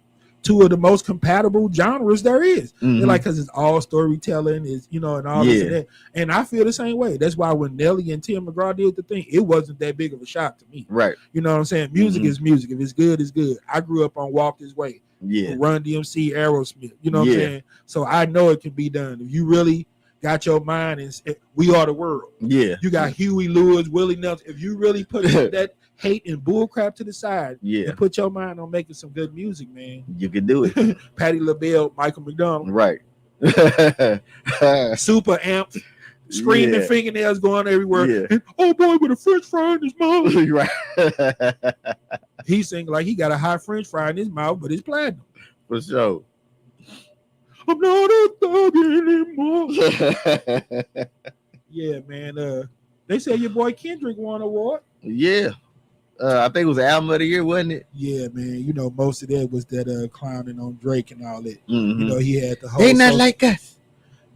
Speaker 2: 2 of the most compatible genres there is. They're like, because it's all storytelling, is and all this and that. And I feel the same way. That's why when Nelly and Tim McGraw did the thing, it wasn't that big of a shock to me.
Speaker 1: Right.
Speaker 2: You know what I'm saying? Music is music. If it's good, it's good. I grew up on Walk This Way.
Speaker 1: Yeah.
Speaker 2: Run DMC, Aerosmith. You know what I'm saying? So I know it can be done. If you really got your mind and We Are the World.
Speaker 1: Yeah.
Speaker 2: You got Huey Lewis, Willie Nelson. If you really put that hate and bullcrap to the side and put your mind on making some good music, man,
Speaker 1: you can do it.
Speaker 2: Patti LaBelle, Michael McDonald.
Speaker 1: Right.
Speaker 2: Super amped, screaming, fingernails going everywhere. And, oh boy, with a French fry in his mouth.
Speaker 1: Right.
Speaker 2: He sing like he got a hot French fry in his mouth, but it's platinum.
Speaker 1: For sure.
Speaker 2: I'm not a thug anymore. Yeah, man. They say your boy Kendrick won an award.
Speaker 1: Yeah. I think it was album of the year, wasn't it?
Speaker 2: Yeah, man. You know, most of that was that clowning on Drake and all that.
Speaker 1: Mm-hmm.
Speaker 2: You know, he had the whole
Speaker 1: Ain't not like us.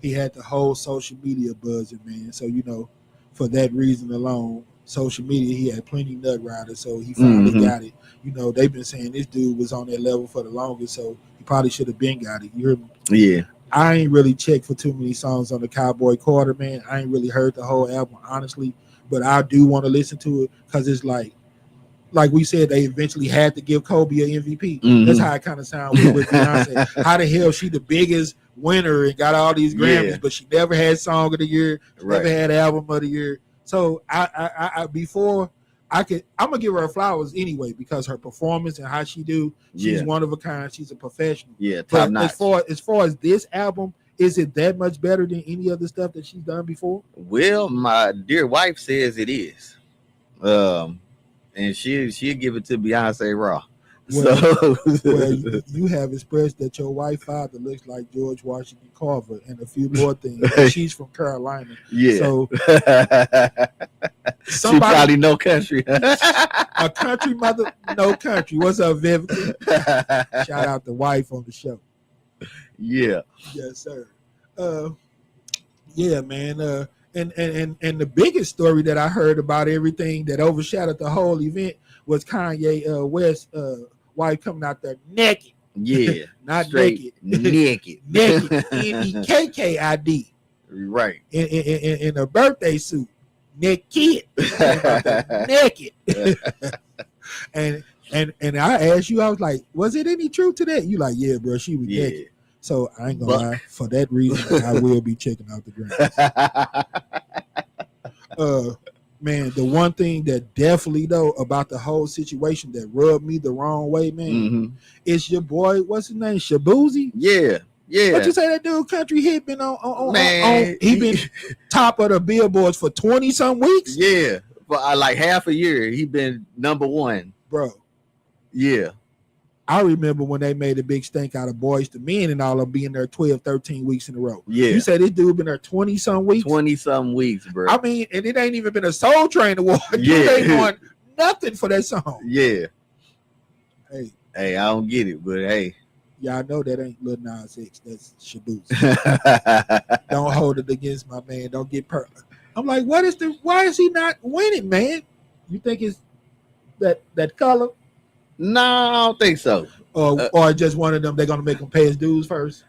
Speaker 2: He had the whole social media buzzing, man. So, you know, for that reason alone, social media, he had plenty nut riders, so he finally got it. You know, they've been saying this dude was on that level for the longest, so he probably should have been got it. You heard me?
Speaker 1: Yeah.
Speaker 2: I ain't really checked for too many songs on the Cowboy Carter, man. I ain't really heard the whole album, honestly, but I do want to listen to it because it's like we said, they eventually had to give Kobe an MVP.
Speaker 1: Mm-hmm.
Speaker 2: That's how it kind of sounds with Beyonce. How the hell she the biggest winner and got all these Grammys, but she never had Song of the Year, never had Album of the Year. So I before I'm gonna give her flowers anyway because her performance and how she do. She's one of a kind. She's a professional.
Speaker 1: Yeah, top notch.
Speaker 2: As far as this album, is it that much better than any other stuff that she's done before?
Speaker 1: Well, my dear wife says it is. And she'll give it to Beyonce raw.
Speaker 2: Well, you have expressed that your wife's father looks like George Washington Carver and a few more things. She's from Carolina. Yeah. So
Speaker 1: she probably no country.
Speaker 2: A country mother, no country. What's up, Vivica? Shout out the wife on the show.
Speaker 1: Yeah.
Speaker 2: Yes, sir. Yeah, man. And the biggest story that I heard about everything that overshadowed the whole event was Kanye West's wife coming out there naked.
Speaker 1: Yeah.
Speaker 2: Not
Speaker 1: straight
Speaker 2: naked. Naked. NEKKID.
Speaker 1: Right.
Speaker 2: In a birthday suit. Naked. Naked. and I asked you, I was like, was it any truth to that? You like, yeah, bro, she was naked. So I ain't gonna lie. For that reason, I will be checking out the Grammys. Man, the one thing that definitely though about the whole situation that rubbed me the wrong way, man, is your boy. What's his name? Shabuzi.
Speaker 1: Yeah.
Speaker 2: What you say that dude country hit been on he been top of the billboards for 20 some weeks?
Speaker 1: Yeah. For like half a year, he been number one.
Speaker 2: Bro.
Speaker 1: Yeah.
Speaker 2: I remember when they made a big stink out of Boys to Men and all of them being there 12, 13 weeks in a row.
Speaker 1: Yeah.
Speaker 2: You say this dude been there 20 some weeks?
Speaker 1: 20 some weeks, bro.
Speaker 2: I mean, and it ain't even been a Soul Train award.
Speaker 1: Yeah.
Speaker 2: You ain't won nothing for that song.
Speaker 1: Yeah.
Speaker 2: Hey,
Speaker 1: I don't get it, but hey.
Speaker 2: Y'all know that ain't Lil Nas X. That's Shaboozey. Don't hold it against my man. Don't get perfect. I'm like, why is he not winning, man? You think it's that color?
Speaker 1: No, I don't think so.
Speaker 2: Or just one of them, they're gonna make him pay his dues first.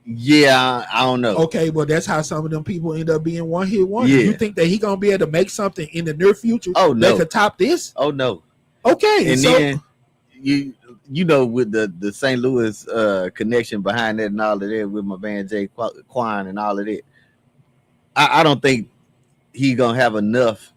Speaker 1: Yeah, I don't know.
Speaker 2: Okay, well, that's how some of them people end up being one hit wonders.
Speaker 1: Yeah.
Speaker 2: You think that he gonna be able to make something in the near future?
Speaker 1: Oh no,
Speaker 2: that could top this?
Speaker 1: Oh no.
Speaker 2: Okay,
Speaker 1: and so, then you know with the St. Louis connection behind that and all of that with my man Jay Quan and all of that, I don't think he gonna have enough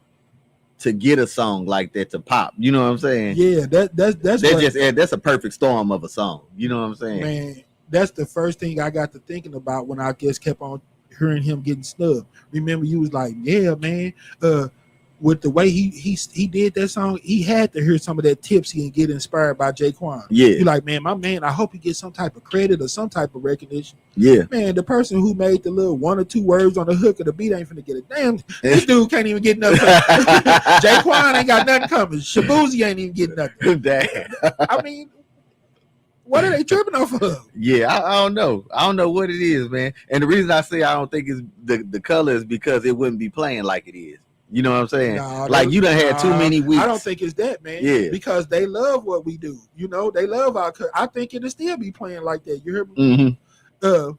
Speaker 1: to get a song like that to pop. You know what I'm saying? Yeah, that's a perfect storm of a song. You know what I'm saying?
Speaker 2: Man, that's the first thing I got to thinking about when I just kept on hearing him getting snubbed. Remember, you was like, yeah, man, with the way he did that song, he had to hear some of that tipsy and get inspired by Jaquan.
Speaker 1: Yeah.
Speaker 2: You're like, man, my man, I hope he gets some type of credit or some type of recognition.
Speaker 1: Yeah.
Speaker 2: Man, the person who made the little one or two words on the hook of the beat ain't finna get it. Damn, this dude can't even get nothing. Jaquan ain't got nothing coming. Shabuzi ain't even getting nothing.
Speaker 1: Damn.
Speaker 2: I mean, what are they tripping off of?
Speaker 1: Yeah, I don't know. I don't know what it is, man. And the reason I say I don't think it's the color is because it wouldn't be playing like it is. You know what I'm saying? Like you done had too many weeks.
Speaker 2: I don't think it's that, man.
Speaker 1: Yeah.
Speaker 2: Because they love what we do. You know, they love our. I think it'll still be playing like that. You hear me? Mm-hmm.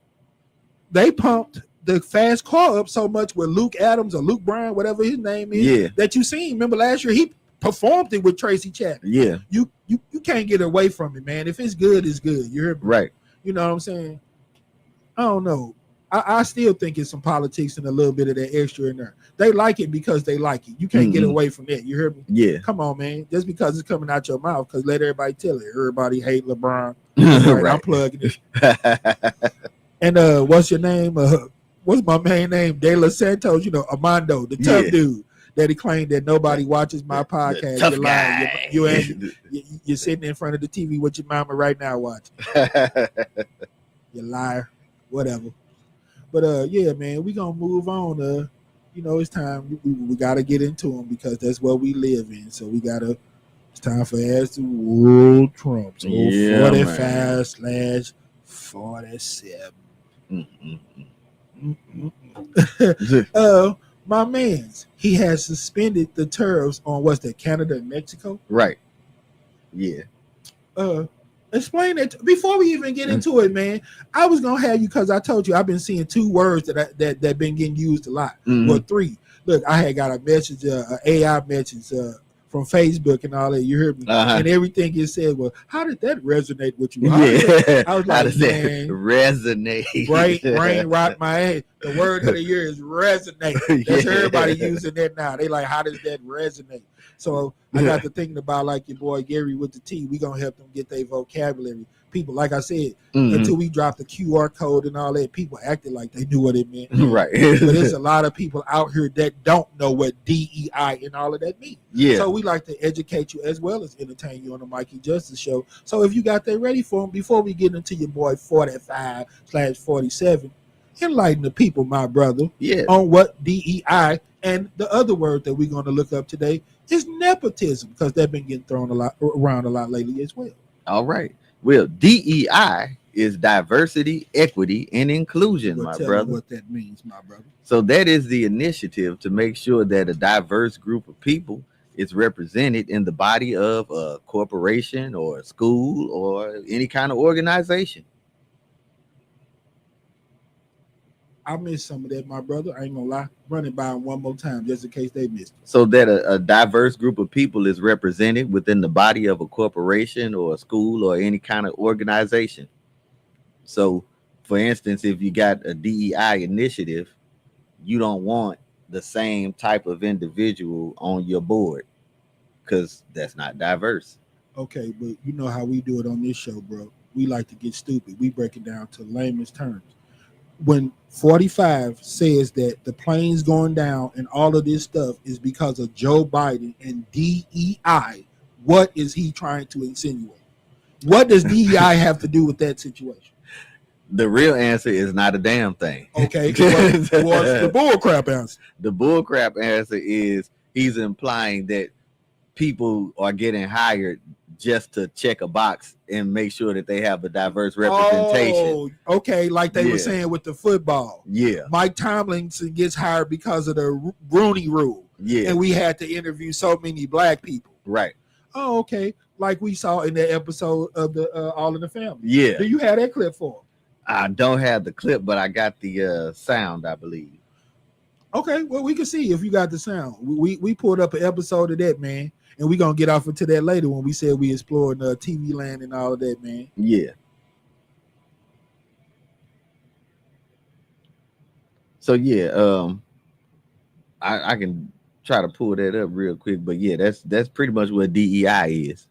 Speaker 2: They pumped the Fast Car up so much with Luke Adams or Luke Bryan, whatever his name is.
Speaker 1: Yeah.
Speaker 2: That you seen. Remember last year he performed it with Tracy Chapman.
Speaker 1: Yeah.
Speaker 2: You can't get away from it, man. If it's good, it's good. You hear me?
Speaker 1: Right.
Speaker 2: You know what I'm saying? I don't know. I still think it's some politics and a little bit of that extra in there. They like it because they like it. You can't get away from that. You hear me?
Speaker 1: Yeah.
Speaker 2: Come on, man. Just because it's coming out your mouth, because let everybody tell it. Everybody hate LeBron. Right. I'm plugging it. And what's your name? What's my main name? De Los Santos. You know, Armando, the tough dude that he claimed that nobody watches my podcast.
Speaker 1: You're lying.
Speaker 2: You're sitting in front of the TV with your mama right now watching. You liar. Whatever. But yeah, man, we gonna move on. it's time. We got to get into them because that's what we live in. So we got to. It's time for As the World Trumps.
Speaker 1: Yeah,
Speaker 2: 45/47. My man's he has suspended the tariffs on what's that, Canada and Mexico.
Speaker 1: Right. Yeah.
Speaker 2: Explain it before we even get into it, man. I was gonna have you because I told you I've been seeing two words that been getting used a lot. Well, three. Look, I had got a message, an AI message from Facebook and all that. You heard me, and everything you said. Well, how did that resonate with you? I was like, man,
Speaker 1: resonate.
Speaker 2: Brain rot my head. The word of the year is resonate. That's everybody using that now. They like, how does that resonate? So I got to thinking about like your boy Gary with the T. We gonna help them get their vocabulary. People, like I said, until we dropped the QR code and all that, people acted like they knew what it meant.
Speaker 1: Right.
Speaker 2: But there's a lot of people out here that don't know what DEI and all of that means.
Speaker 1: Yeah.
Speaker 2: So we like to educate you as well as entertain you on the Mikey Justice Show. So if you got that ready for them, before we get into your boy 45/47, enlighten the people, my brother, on what DEI and the other word that we're going to look up today is nepotism, because they've been getting thrown around a lot lately as well.
Speaker 1: All right. Well, DEI is diversity, equity, and inclusion, my brother.
Speaker 2: What that means, my brother.
Speaker 1: So that is the initiative to make sure that a diverse group of people is represented in the body of a corporation or a school or any kind of organization.
Speaker 2: I missed some of that, my brother. I ain't gonna lie. Run it by them one more time just in case they missed it.
Speaker 1: So that a diverse group of people is represented within the body of a corporation or a school or any kind of organization. So, for instance, if you got a DEI initiative, you don't want the same type of individual on your board because that's not diverse.
Speaker 2: Okay, but you know how we do it on this show, bro. We like to get stupid. We break it down to layman's terms. When 45 says that the plane's going down and all of this stuff is because of Joe Biden and DEI, what is he trying to insinuate? What does DEI have to do with that situation?
Speaker 1: The real answer is not a damn thing.
Speaker 2: Okay, what's the bullcrap answer?
Speaker 1: The bullcrap answer is he's implying that people are getting hired just to check a box and make sure that they have a diverse representation.
Speaker 2: Oh, okay, like they were saying with the football.
Speaker 1: Yeah.
Speaker 2: Mike Tomlinson gets hired because of the Rooney Rule.
Speaker 1: Yeah.
Speaker 2: And we had to interview so many black people.
Speaker 1: Right.
Speaker 2: Oh, okay. Like we saw in that episode of the All in the Family.
Speaker 1: Yeah.
Speaker 2: Do you have that clip for him?
Speaker 1: I don't have the clip, but I got the sound, I believe.
Speaker 2: Okay, well, we can see if you got the sound. We pulled up an episode of that, man. And we're going to get off into that later when we said we explored TV land and all of that, man.
Speaker 1: Yeah. So, yeah, I can try to pull that up real quick. But, yeah, that's pretty much what DEI is.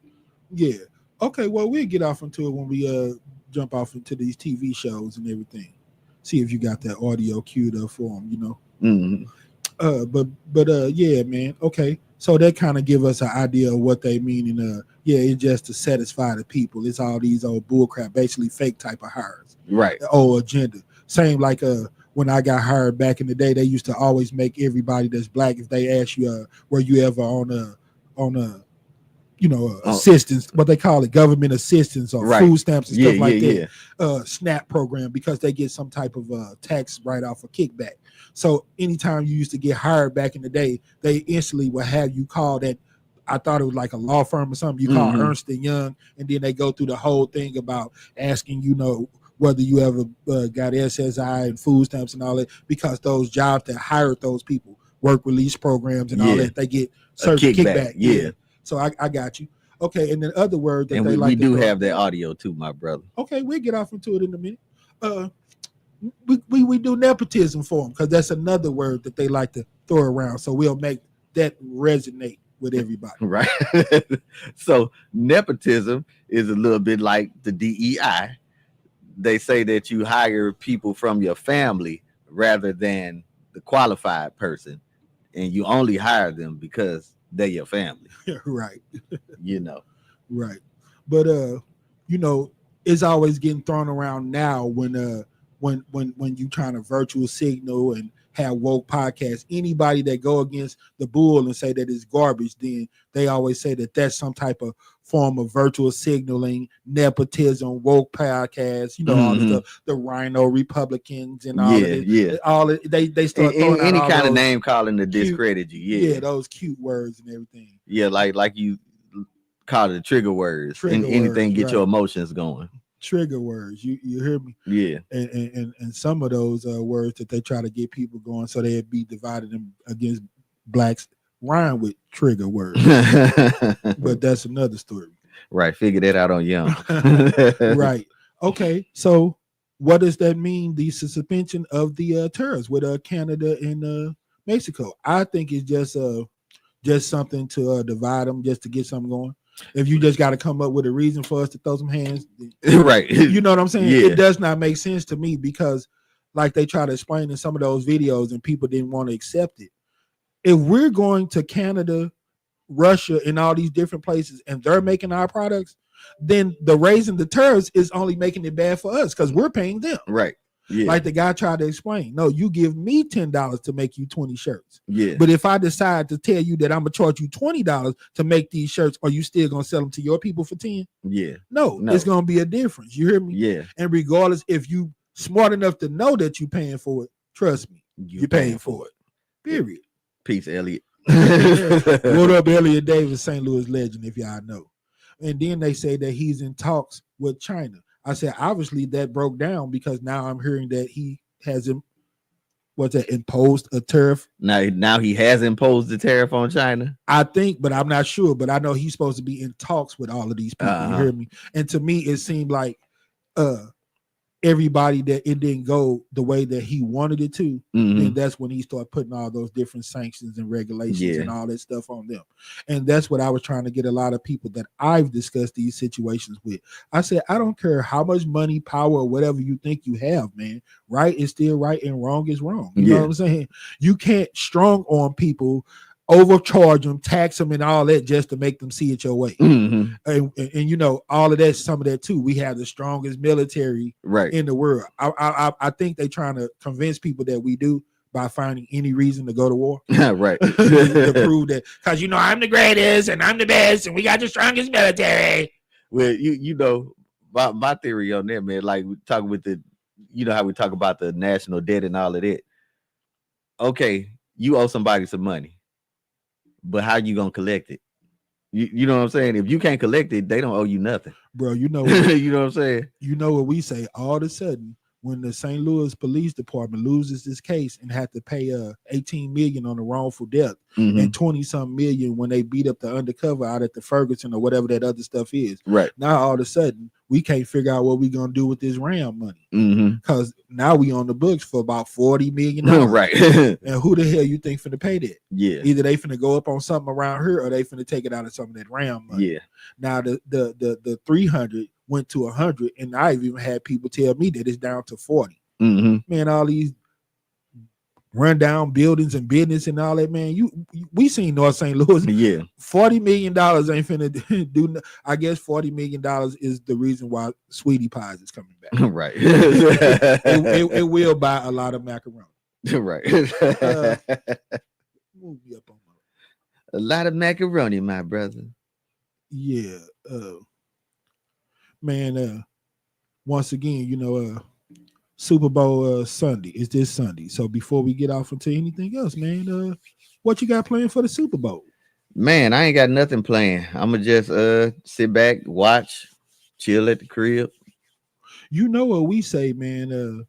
Speaker 2: Yeah. Okay, well, we'll get off into it when we jump off into these TV shows and everything. See if you got that audio queued up for them, you know.
Speaker 1: Mm-hmm.
Speaker 2: But yeah, man. Okay. So that kind of give us an idea of what they mean. And it's just to satisfy the people. It's all these old bullcrap, basically fake type of hires.
Speaker 1: Right.
Speaker 2: The old agenda. Same like when I got hired back in the day, they used to always make everybody that's black, if they ask you were you ever on a assistance, what they call it, government assistance or food stamps and stuff like that, SNAP program, because they get some type of tax write-off or kickback. So anytime you used to get hired back in the day, they instantly would have you call that, I thought it was like a law firm or something, you call Ernst & Young, and then they go through the whole thing about asking, whether you ever got SSI and food stamps and all that, because those jobs that hired those people, work release programs and all that, they get certain kickback. Yeah. So I got you. Okay, and then other word that
Speaker 1: we do have that audio too, my brother.
Speaker 2: Okay, we'll get off into it in a minute. We do nepotism for them because that's another word that they like to throw around. So we'll make that resonate with everybody.
Speaker 1: Right. So nepotism is a little bit like the DEI. They say that you hire people from your family rather than the qualified person, and you only hire them because they're your family.
Speaker 2: Right.
Speaker 1: Right.
Speaker 2: But it's always getting thrown around now when you trying to virtual signal and have woke podcasts. Anybody that go against the bull and say that it's garbage, then they always say that that's some type of form of virtual signaling, nepotism, woke podcasts, all the stuff, the Rhino Republicans and all of it. All it, they start throwing out
Speaker 1: any
Speaker 2: all
Speaker 1: kind of
Speaker 2: those
Speaker 1: name calling to
Speaker 2: cute,
Speaker 1: discredit you.
Speaker 2: yeah, those cute words and everything.
Speaker 1: Yeah, like you call it trigger words. Anything get your emotions going.
Speaker 2: Trigger words. You hear me?
Speaker 1: Yeah.
Speaker 2: And some of those words that they try to get people going so they'd be divided against blacks rhyme with trigger words. But that's another story.
Speaker 1: Right. Figure that out on young.
Speaker 2: Right. Okay. So what does that mean? The suspension of the tariffs with Canada and Mexico. I think it's just something to divide them, just to get something going. If you just got to come up with a reason for us to throw some hands,
Speaker 1: right?
Speaker 2: You know what I'm saying?
Speaker 1: Yeah.
Speaker 2: It does not make sense to me because, like they try to explain in some of those videos, and people didn't want to accept it. If we're going to Canada, Russia, and all these different places, and they're making our products, then the raising the tariffs is only making it bad for us because we're paying them.
Speaker 1: Right. Yeah.
Speaker 2: Like the guy tried to explain. No, you give me $10 to make you 20 shirts.
Speaker 1: Yeah.
Speaker 2: But if I decide to tell you that I'm gonna charge you $20 to make these shirts, are you still gonna sell them to your people for 10?
Speaker 1: Yeah.
Speaker 2: No, it's gonna be a difference. You hear me?
Speaker 1: Yeah.
Speaker 2: And regardless, if you smart enough to know that you're paying for it, trust me, you're paying for it. Period.
Speaker 1: Peace, Elliot.
Speaker 2: What up, Elliot Davis, St. Louis legend, if y'all know. And then they say that he's in talks with China. I said, obviously that broke down because now I'm hearing that he has imposed a tariff.
Speaker 1: Now he has imposed the tariff on China.
Speaker 2: I think, but I'm not sure. But I know he's supposed to be in talks with all of these people. You hear me? And to me, it seemed like everybody that it didn't go the way that he wanted it to, then that's when he started putting all those different sanctions and regulations and all that stuff on them. And that's what I was trying to get a lot of people that I've discussed these situations with. I said, I don't care how much money, power, or whatever you think you have, man. Right is still right and wrong is wrong. You know what I'm saying? You can't strong on people, overcharge them, tax them, and all that just to make them see it your way. And all of that, some of that too. We have the strongest military in the world. I think they're trying to convince people that we do by finding any reason to go to war.
Speaker 1: Right.
Speaker 2: To prove that, because I'm the greatest and I'm the best and we got the strongest military.
Speaker 1: Well, my theory on that, man, like we talk with how we talk about the national debt and all of that. Okay, you owe somebody some money. But how you gonna collect it? You know what I'm saying? If you can't collect it, they don't owe you nothing,
Speaker 2: bro. You know
Speaker 1: what I'm saying? You
Speaker 2: know what we say all of a sudden when the St. Louis Police Department loses this case and had to pay $18 million on the wrongful death and 20-some million when they beat up the undercover out at the Ferguson or whatever that other stuff is.
Speaker 1: Right.
Speaker 2: Now all of a sudden we can't figure out what we're gonna do with this RAM money. Because now we on the books for about $40 million.
Speaker 1: Right.
Speaker 2: And who the hell you think finna pay that?
Speaker 1: Yeah.
Speaker 2: Either they finna go up on something around here or they finna take it out of some of that RAM money.
Speaker 1: Yeah.
Speaker 2: Now the 300 went to 100, and I've even had people tell me that it's down to 40. Man, all these rundown buildings and business and all that, man. We seen North St. Louis.
Speaker 1: Yeah,
Speaker 2: $40 million ain't finna do. I guess $40 million is the reason why Sweetie Pies is coming back.
Speaker 1: Right.
Speaker 2: it will buy a lot of macaroni.
Speaker 1: Right.
Speaker 2: Move me up on
Speaker 1: a lot of macaroni, my brother.
Speaker 2: Yeah. Man, once again, Super Bowl Sunday is this Sunday. So before we get off into anything else, man, what you got planned for the Super Bowl?
Speaker 1: Man, I ain't got nothing planned. I'ma just sit back, watch, chill at the crib.
Speaker 2: You know what we say, man?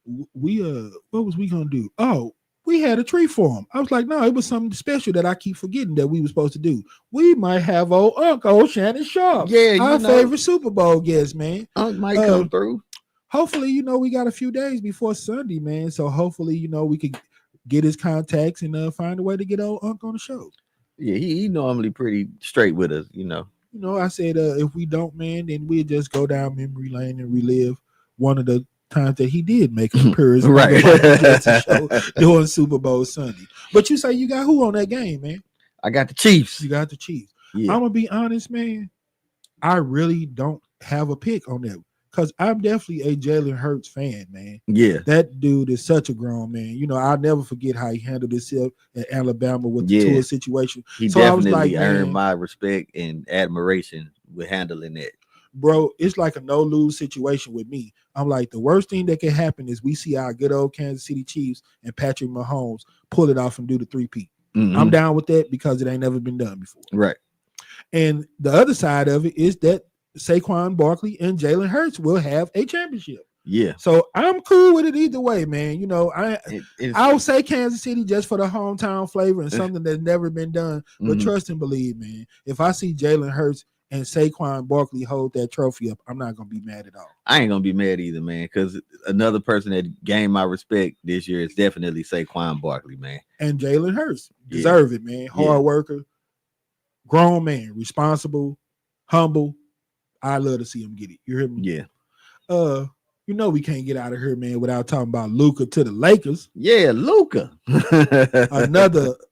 Speaker 2: What was we gonna do? Oh, we had a tree for him. I was like, no, it was something special that I keep forgetting that we were supposed to do. We might have old Uncle Shannon Sharp.
Speaker 1: Yeah,
Speaker 2: our favorite Super Bowl guest, man.
Speaker 1: Unc might come through.
Speaker 2: Hopefully, we got a few days before Sunday, man. So hopefully, we could get his contacts and find a way to get old Unc on the show.
Speaker 1: Yeah, he normally pretty straight with us,
Speaker 2: I said if we don't, man, then we'll just go down memory lane and relive one of the times that he did make an appearance
Speaker 1: right
Speaker 2: show during Super Bowl Sunday. But you say you got who on that game, man?
Speaker 1: I got the Chiefs.
Speaker 2: You got the Chiefs.
Speaker 1: Yeah.
Speaker 2: I'm gonna be honest, man. I really don't have a pick on that because I'm definitely a Jalen Hurts fan, man.
Speaker 1: Yeah.
Speaker 2: That dude is such a grown man. You know, I'll never forget how he handled himself at Alabama with the tour situation.
Speaker 1: He
Speaker 2: So I was
Speaker 1: definitely
Speaker 2: like,
Speaker 1: earned
Speaker 2: man,
Speaker 1: my respect and admiration with handling that.
Speaker 2: bro, it's like a no-lose situation with me. I'm like, the worst thing that can happen is we see our good old Kansas City Chiefs and Patrick Mahomes pull it off and do the 3-peat. I'm down with that because it ain't never been done before.
Speaker 1: Right.
Speaker 2: And the other side of it is that Saquon Barkley and Jalen Hurts will have a championship.
Speaker 1: Yeah.
Speaker 2: So I'm cool with it either way, man. You know, I'll say Kansas City just for the hometown flavor and something that's never been done. But trust and believe, man, if I see Jalen Hurts and Saquon Barkley hold that trophy up, I'm not gonna be mad at all.
Speaker 1: I ain't gonna be mad either, man, because another person that gained my respect this year is definitely Saquon Barkley, man.
Speaker 2: And Jalen Hurts deserve it, man. Hard worker, grown man, responsible, humble. I love to see him get it. You hear me?
Speaker 1: Yeah.
Speaker 2: You know we can't get out of here, man, without talking about Luka to the Lakers.
Speaker 1: Yeah, Luka.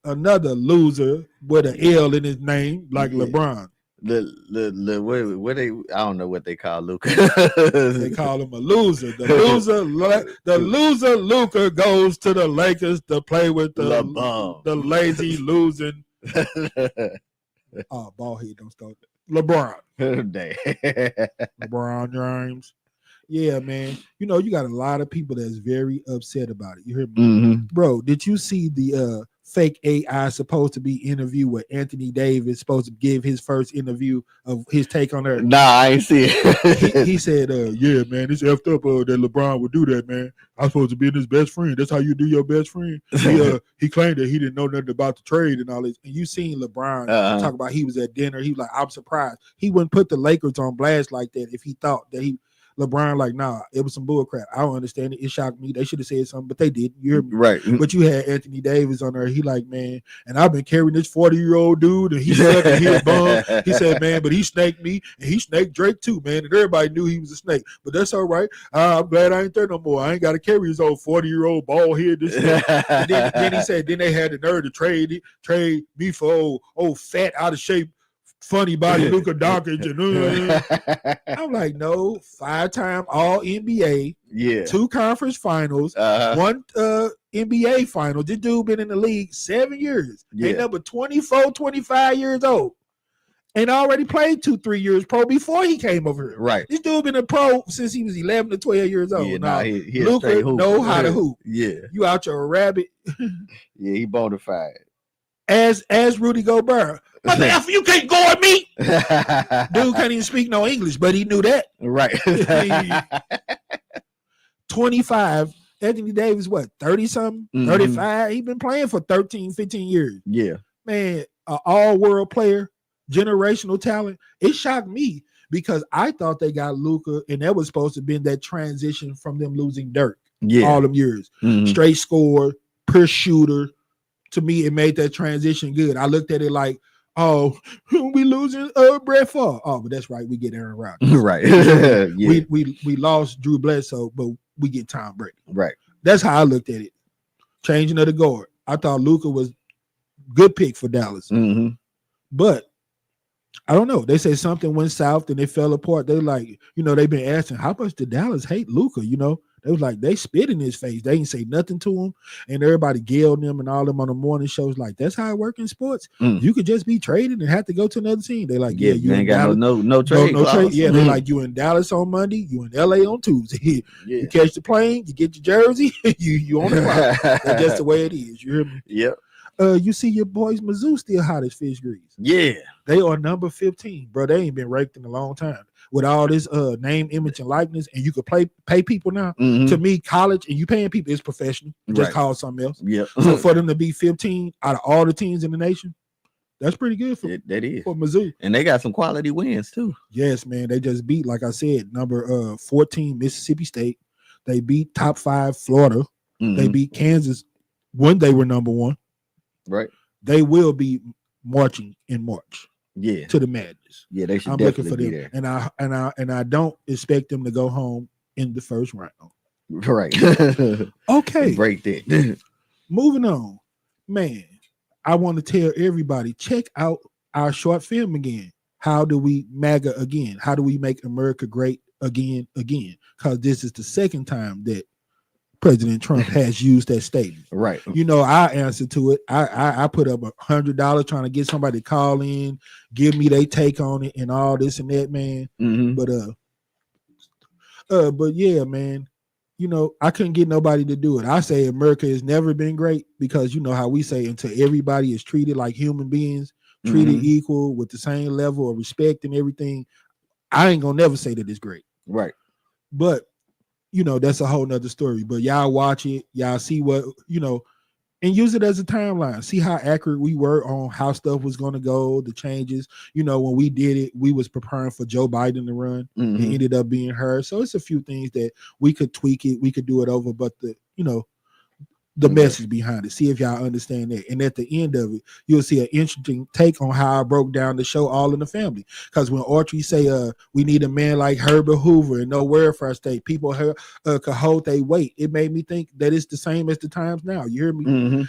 Speaker 2: another loser with an L in his name, like LeBron.
Speaker 1: What they, I don't know what they call Luka.
Speaker 2: They call him a loser. The loser Luka goes to the Lakers to play with the lazy losing. Oh, ball head don't start. LeBron. LeBron James. Yeah, man. You know, you got a lot of people that's very upset about it. You hear me? Bro, did you see the fake AI supposed to be interview where Anthony Davis supposed to give his first interview of his take on her?
Speaker 1: Nah, I ain't see it.
Speaker 2: he said, yeah, man, it's effed up that LeBron would do that, man. I'm supposed to be his best friend. That's how you do your best friend. He claimed that he didn't know nothing about the trade and all this. And you seen LeBron talk about he was at dinner. He was like, I'm surprised. He wouldn't put the Lakers on blast like that if he thought that LeBron, like, nah, it was some bull crap. I don't understand it. It shocked me. They should have said something, but they didn't. You hear me?
Speaker 1: Right.
Speaker 2: But you had Anthony Davis on there. He like, man, and I've been carrying this 40-year-old dude, and he sucking his bum. He said, man, but he snaked me, and he snaked Drake too, man. And everybody knew he was a snake. But that's all right. I'm glad I ain't there no more. I ain't got to carry his old 40-year-old bald head. And then he said, then they had the nerve to trade me for old fat, out of shape, funny body Luka Doncic. I'm like, no, 5-time All NBA, 2 conference finals, 1 NBA final. This dude been in the league 7 years. Ain't number 24, 25 years old. And already played 2-3 years pro before he came over here.
Speaker 1: Right.
Speaker 2: This dude been a pro since he was 11 to 12 years old.
Speaker 1: Yeah, he
Speaker 2: Luka know how to hoop.
Speaker 1: Yeah.
Speaker 2: You out your rabbit.
Speaker 1: Yeah, he bona fide.
Speaker 2: As Rudy Gobert. What the F, you can't go at me? Dude can't even speak no English, but he knew that.
Speaker 1: Right.
Speaker 2: 25. Anthony Davis, what, 30-something? 35? He been playing for 13, 15 years.
Speaker 1: Yeah.
Speaker 2: Man, an all-world player, generational talent. It shocked me because I thought they got Luka, and that was supposed to have been that transition from them losing Dirk all them years. Straight scorer, pure shooter. To me, it made that transition good. I looked at it like, oh, we losing Brett Favre. Oh, but that's right. We get Aaron Rodgers.
Speaker 1: Right.
Speaker 2: We lost Drew Bledsoe, but we get Tom Brady.
Speaker 1: Right.
Speaker 2: That's how I looked at it. Changing of the guard. I thought Luka was good pick for Dallas. But I don't know. They say something went south and they fell apart. They like, they've been asking, how much did Dallas hate Luka? They was like, they spit in his face. They ain't say nothing to him. And everybody gilled them and all them on the morning shows. Like, that's how it works in sports. You could just be traded and have to go to another team. They like, you
Speaker 1: ain't got no trade.
Speaker 2: No trade. Yeah, they like, you in Dallas on Monday, you in LA on Tuesday. You catch the plane, you get your jersey, you on the clock. That's just the way it is. You hear me?
Speaker 1: Yep.
Speaker 2: You see your boys Mizzou still hot as fish grease.
Speaker 1: Yeah.
Speaker 2: They are number 15, bro. They ain't been ranked in a long time. With all this name, image, and likeness, and you could pay people now. To me, college and you paying people is professional. Just call it something else.
Speaker 1: Yeah.
Speaker 2: So for them to be 15 out of all the teams in the nation, that's pretty good for Mizzou.
Speaker 1: And they got some quality wins too.
Speaker 2: Yes, man. They just beat, like I said, number 14 Mississippi State. They beat top 5 Florida. They beat Kansas when they were number 1.
Speaker 1: Right.
Speaker 2: They will be marching in March.
Speaker 1: Yeah.
Speaker 2: To the madness.
Speaker 1: Yeah, they should.
Speaker 2: I'm
Speaker 1: definitely
Speaker 2: looking for them,
Speaker 1: there.
Speaker 2: and I don't expect them to go home in the first round.
Speaker 1: Right.
Speaker 2: Okay.
Speaker 1: Break that.
Speaker 2: Moving on, man. I want to tell everybody, check out our short film again. How do we MAGA again? How do we make America great again, because this is the second time that President Trump has used that statement.
Speaker 1: Right.
Speaker 2: You know, I answer to it. I put up $100 trying to get somebody to call in, give me their take on it and all this and that, man.
Speaker 1: Mm-hmm.
Speaker 2: But yeah, man, you know, I couldn't get nobody to do it. I say America has never been great because you know how we say until everybody is treated like human beings, treated equal with the same level of respect and everything, I ain't gonna never say that it's great.
Speaker 1: Right.
Speaker 2: But you know, that's a whole nother story. But y'all watch it, y'all see what, you know, and use it as a timeline. See how accurate we were on how stuff was going to go, the changes. You know, when we did it, we was preparing for Joe Biden to run. It ended up being her. So it's a few things that we could tweak it, we could do it over, but the, you know, the message behind it. See if y'all understand that. And at the end of it, you'll see an interesting take on how I broke down the show All in the Family. Because when Audrey say we need a man like Herbert Hoover and no welfare state, people could hold their weight. It made me think that it's the same as the times now. You hear me?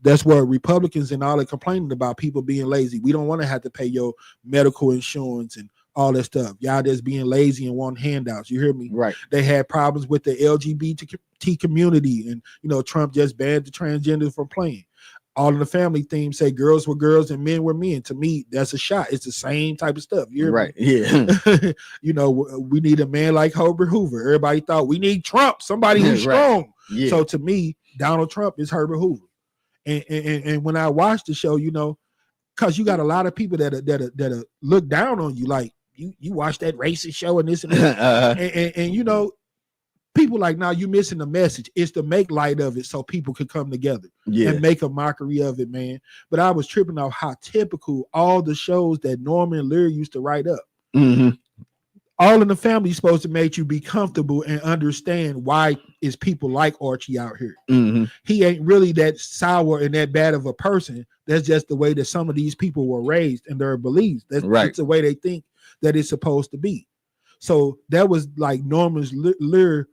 Speaker 2: That's what Republicans and all are complaining about, people being lazy. We don't want to have to pay your medical insurance and all that stuff. Y'all just being lazy and want handouts. You hear me?
Speaker 1: Right.
Speaker 2: They had problems with the LGBT community, and you know, Trump just banned the transgenders from playing. All in the Family theme say girls were girls and men were men. To me, that's a shot. It's the same type of stuff. You hear
Speaker 1: right.
Speaker 2: me?
Speaker 1: Yeah.
Speaker 2: You know, we need a man like Herbert Hoover. Everybody thought we need Trump, somebody who's strong. Yeah. So to me, Donald Trump is Herbert Hoover. And when I watch the show, you know, because you got a lot of people that look down on you, like you watch that racist show and this and that, and you know, people like, now you missing the message. It's to make light of it so people could come together and make a mockery of it, man. But I was tripping off how typical all the shows that Norman Lear used to write up. All in the Family is supposed to make you be comfortable and understand why is people like Archie out here. He ain't really that sour and that bad of a person. That's just the way that some of these people were raised and their beliefs. That's the way they think that it's supposed to be. So that was like Norman's Lear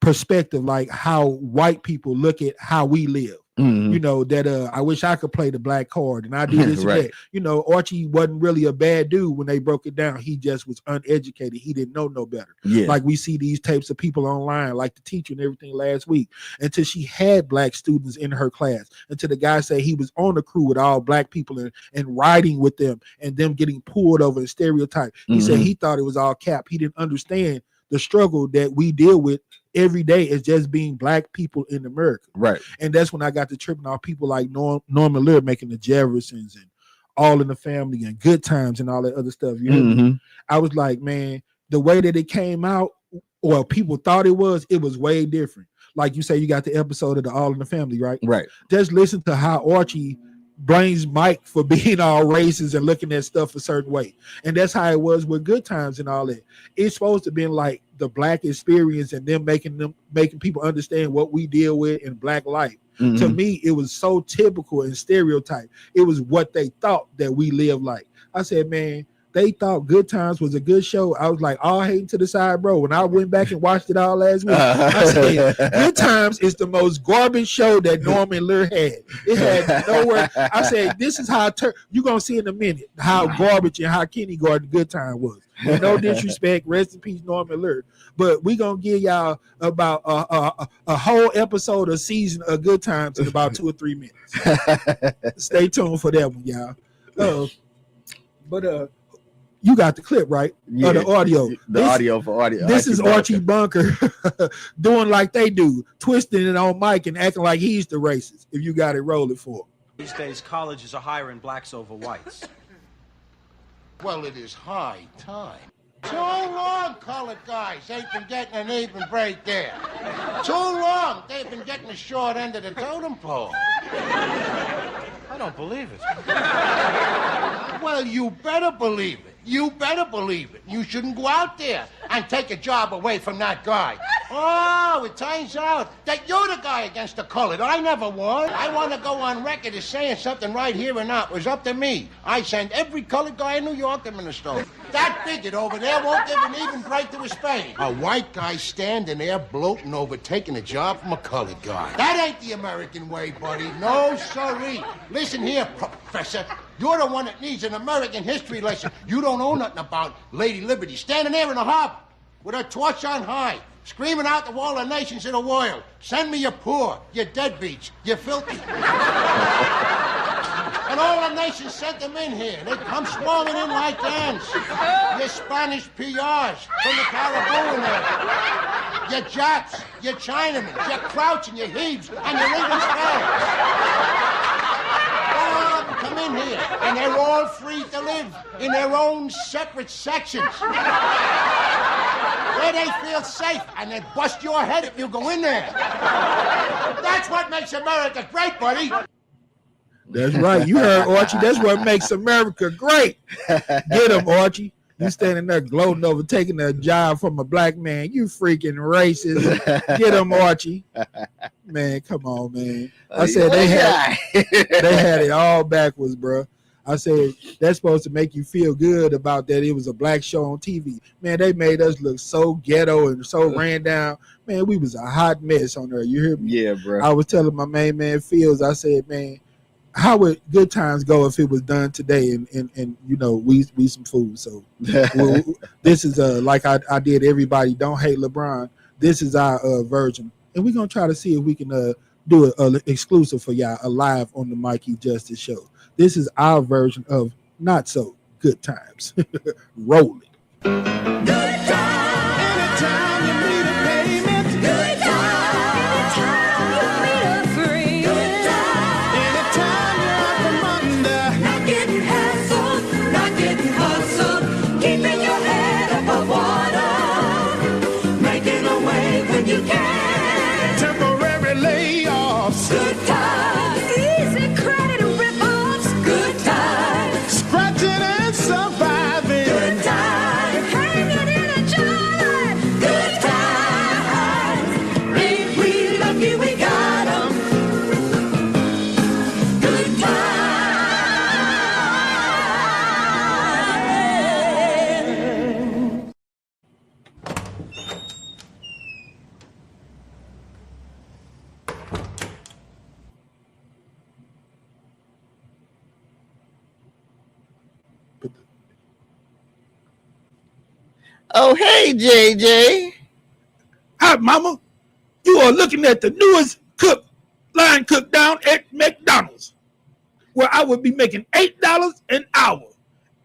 Speaker 2: perspective, like how white people look at how we live. You know, that I wish I could play the black card and I do this and that. You know, Archie wasn't really a bad dude when they broke it down. He just was uneducated. He didn't know no better. Like we see these tapes of people online, like the teacher and everything last week, until she had black students in her class, until the guy said he was on the crew with all black people and riding with them and them getting pulled over and stereotyped. He said he thought it was all cap. He didn't understand the struggle that we deal with every day as just being black people in America. Right. And that's when I got to tripping off people like Norman Lear making the Jeffersons and All in the Family and Good Times and all that other stuff. You know? I was like, man, the way that it came out, or people thought it was way different. Like you say, you got the episode of the All in the Family, right? Right. Just listen to how Archie blames Mike for being all racist and looking at stuff a certain way. And that's how it was with Good Times and all that. It's supposed to be like the black experience and them making people understand what we deal with in black life. To me, it was so typical and stereotype. It was what they thought that we live like. I said, man, they thought Good Times was a good show. I was like, all hating to the side, bro. When I went back and watched it all last week, I said, Good Times is the most garbage show that Norman Lear had. It had nowhere. I said, this is how you're going to see in a minute how garbage and how kindergarten Good Time was. And no disrespect, rest in peace, Norman Lear. But we're going to give y'all about a whole episode of season of Good Times in about 2 or 3 minutes. Stay tuned for that one, y'all. But you got the clip, right?
Speaker 1: Yeah,
Speaker 2: the audio.
Speaker 1: Audio for audio.
Speaker 2: This is Archie Bunker doing like they do, twisting it on Mike and acting like he's the racist. If you got it, roll it for him.
Speaker 8: These days, colleges are hiring blacks over whites.
Speaker 9: Well, it is high time. Too long, colored guys ain't been getting an even break there. Too long, they've been getting the short end of the totem pole.
Speaker 8: I don't believe it.
Speaker 9: Well, you better believe it. You better believe it. You shouldn't go out there and take a job away from that guy. Oh, it turns out that you're the guy against the colored. I never won. I want to go on record as saying something right here and now. It was up to me. I sent every colored guy in New York to Minnesota. That bigot over there won't give an even break to his spade. A white guy standing there bloating over taking a job from a colored guy. That ain't the American way, buddy. No, sirree. Listen here, Professor. You're the one that needs an American history lesson. You don't know nothing about Lady Liberty standing there in the harbor. with a torch on high, screaming out to all the nations of the world, send me your poor, your deadbeats, your filthy. And all the nations sent them in here. They come swarming in like ants. Your Spanish PRs from the Caribbean area. Your Japs, your Chinamen, your Crouch and your Heaves, and your English fans. All of them come in here, and they're all free to live in their own separate sections. Where they feel safe, and they bust your head if you go in there. That's what makes America great, buddy.
Speaker 2: That's right. You heard Archie. That's what makes America great. Get him, Archie. You standing there gloating over taking a job from a black man. You freaking racist. Get him, Archie. Man, come on, man. I said they had it all backwards, bro. I said that's supposed to make you feel good about that it was a black show on TV. Man, they made us look so ghetto and so ran down. Man, we was a hot mess on there. You hear me?
Speaker 1: Yeah, bro.
Speaker 2: I was telling my main man Fields, I said, man, how would good times go if it was done today and you know we some food. So this is like I did everybody don't hate LeBron. This is our version, and we're gonna try to see if we can do an exclusive for y'all, a live on the Mikey Justice show. This is our version of Not So Good Times. Roll it.
Speaker 6: Good time. Anytime you need a payment. Good time. Anytime you need a free. Good time. Anytime you're out from under. Not getting hassled, not getting hustled. Keeping your head above water. Making a way when you can. Temporary layoffs. Good times. Easy credit rip-offs. Good times. Scratching and surviving. Good times. Hanging in a job. Good times. Ain't we lucky we got 'em? Good times.
Speaker 1: Oh, hey, JJ.
Speaker 2: Hi, Mama. You are looking at the newest line cook down at McDonald's, where I would be making $8 an hour.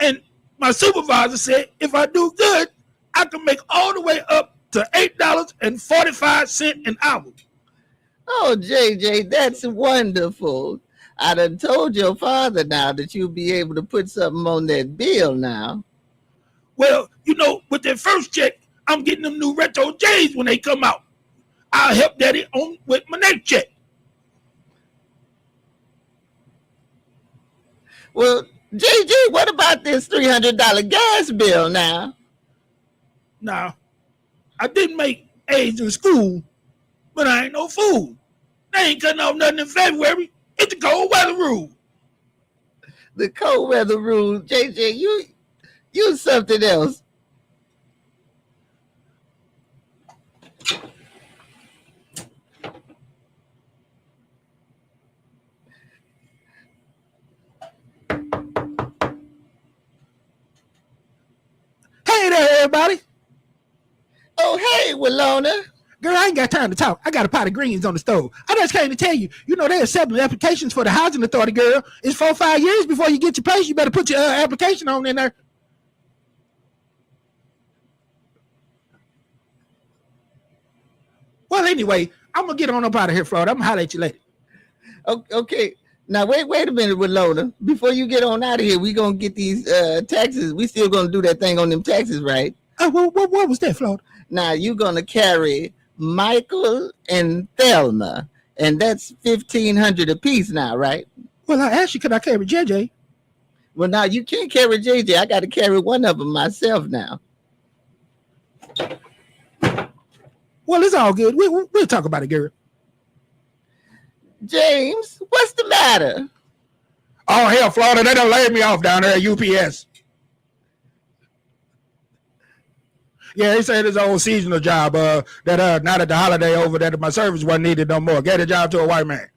Speaker 2: And my supervisor said if I do good, I can make all the way up to $8.45 an hour.
Speaker 1: Oh, JJ, that's wonderful. I done told your father now that you'll be able to put something on that bill now.
Speaker 2: Well, you know, with that first check, I'm getting them new retro J's when they come out. I'll help Daddy on with my next check.
Speaker 1: Well, JJ, what about this $300 gas bill now?
Speaker 2: Now, I didn't make A's in school, but I ain't no fool. They ain't cutting off nothing in February. It's the cold weather rule.
Speaker 1: The cold weather rule, JJ, you something else.
Speaker 2: Hey there, everybody.
Speaker 1: Oh, hey, Walona.
Speaker 2: Girl, I ain't got time to talk. I got a pot of greens on the stove. I just came to tell you, you know, they're accepting applications for the housing authority, girl. It's 4 or 5 years before you get your place. You better put your application on in there. Well, anyway, I'm going to get on up out of here, Florida. I'm going to holler at you later.
Speaker 1: Okay. Now, wait a minute, Walona. Before you get on out of here, we going to get these taxes. We still going to do that thing on them taxes, right?
Speaker 2: What was that, Florida?
Speaker 1: Now, you're going to carry Michael and Thelma, and that's $1,500 apiece now, right?
Speaker 2: Well, I asked you, could I carry JJ?
Speaker 1: Well, now you can't carry JJ. I got to carry one of them myself now.
Speaker 2: Well, it's all good. We'll talk about it, girl.
Speaker 1: James, what's the matter?
Speaker 2: Oh, hell, Florida, they done laid me off down there at UPS. Yeah, he said his old seasonal job, that now that the holiday over, that my service wasn't needed no more. Get a job to a white man.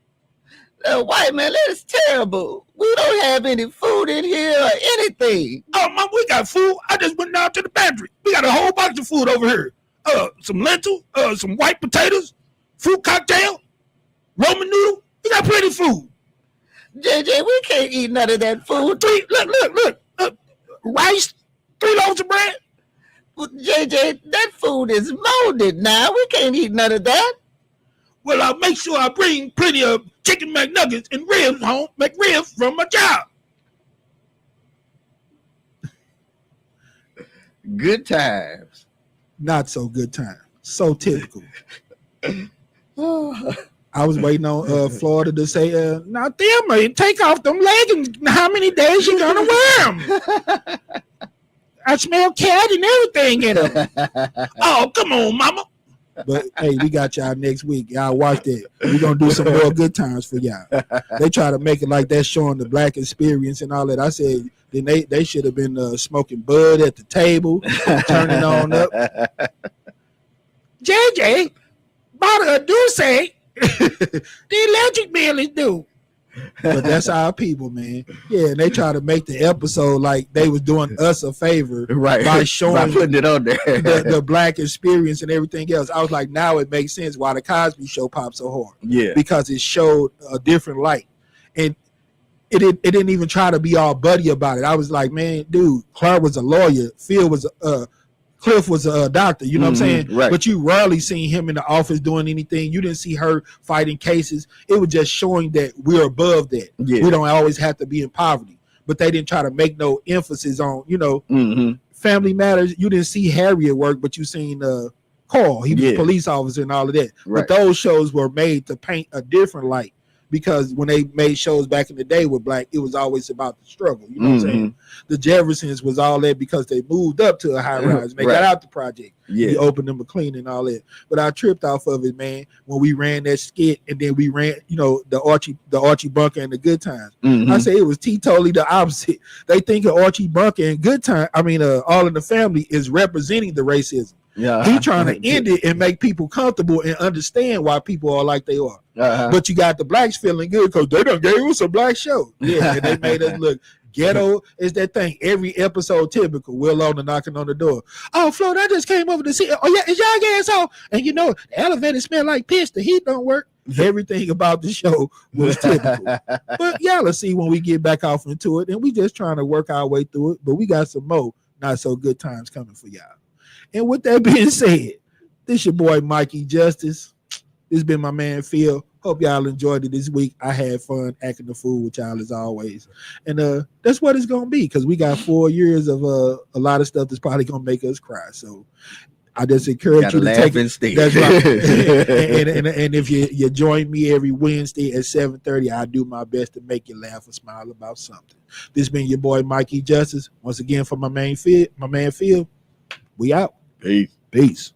Speaker 1: White man, that is terrible. We don't have any food in here or anything.
Speaker 2: Oh, Mom, we got food. I just went down to the pantry. We got a whole bunch of food over here. Some lentil, some white potatoes, fruit cocktail, Roman noodle. We got plenty of food.
Speaker 1: JJ, we can't eat none of that food.
Speaker 2: Look. Rice, 3 loaves of bread.
Speaker 1: Well, JJ, that food is molded now. We can't eat none of that.
Speaker 2: Well, I'll make sure I bring plenty of chicken McNuggets and ribs home, McRibs from my job.
Speaker 1: Good times.
Speaker 2: Not so good time. So typical. I was waiting on Florida to say, now, Thelma, take off them leggings. How many days you gonna wear them? I smell cat and everything in them. Oh, come on, mama. But, hey, we got y'all next week. Y'all watch that. We're going to do some more good times for y'all. They try to make it like that's showing the black experience and all that. I said, then they should have been smoking bud at the table, turning on up. JJ, bought a Douce. The electric bill is due. But that's our people, man. Yeah, and they try to make the episode like they was doing us a favor,
Speaker 1: right?
Speaker 2: By showing
Speaker 1: by putting it on there,
Speaker 2: the black experience and everything else. I was like, now it makes sense why the Cosby Show popped so hard.
Speaker 1: Yeah,
Speaker 2: because it showed a different light, and it didn't even try to be all buddy about it. I was like, man, dude, Clark was a lawyer, Phil was Cliff was a doctor, you know what I'm saying?
Speaker 1: Right.
Speaker 2: But you rarely seen him in the office doing anything. You didn't see her fighting cases. It was just showing that we're above that.
Speaker 1: Yeah.
Speaker 2: We don't always have to be in poverty. But they didn't try to make no emphasis on, family matters. You didn't see Harry at work, but you seen Carl. He was a police officer and all of that.
Speaker 1: Right.
Speaker 2: But those shows were made to paint a different light. Because when they made shows back in the day with black, it was always about the struggle. You know what I'm saying? The Jeffersons was all that because they moved up to a high rise. And they got out the project.
Speaker 1: Yeah.
Speaker 2: We opened them a clean and all that. But I tripped off of it, man, when we ran that skit and then we ran, the Archie Bunker and the Good Times. I say it was totally the opposite. They think of Archie Bunker and Good Time, All in the Family is representing the racism.
Speaker 1: Yeah,
Speaker 2: he trying to end it and make people comfortable and understand why people are like they are. But you got the blacks feeling good because they done gave us a black show. Yeah, and they made us look ghetto. Is that thing every episode typical? Will on the knocking on the door. Oh, Flo, I just came over to see. Oh yeah, is y'all gas off? And the elevator smell like piss. The heat don't work. Everything about the show was typical. But y'all, let's see when we get back off into it. And we just trying to work our way through it. But we got some more not so good times coming for y'all. And with that being said, this your boy Mikey Justice. This been my man Phil. Hope y'all enjoyed it this week. I had fun acting the fool with y'all as always. And that's what it's gonna be because we got 4 years of a lot of stuff that's probably gonna make us cry. So I just encourage you to take it. That's right. and if you join me every Wednesday at 7:30, I do my best to make you laugh or smile about something. This been your boy Mikey Justice. Once again for my man Phil. We out.
Speaker 1: Peace.
Speaker 2: Peace.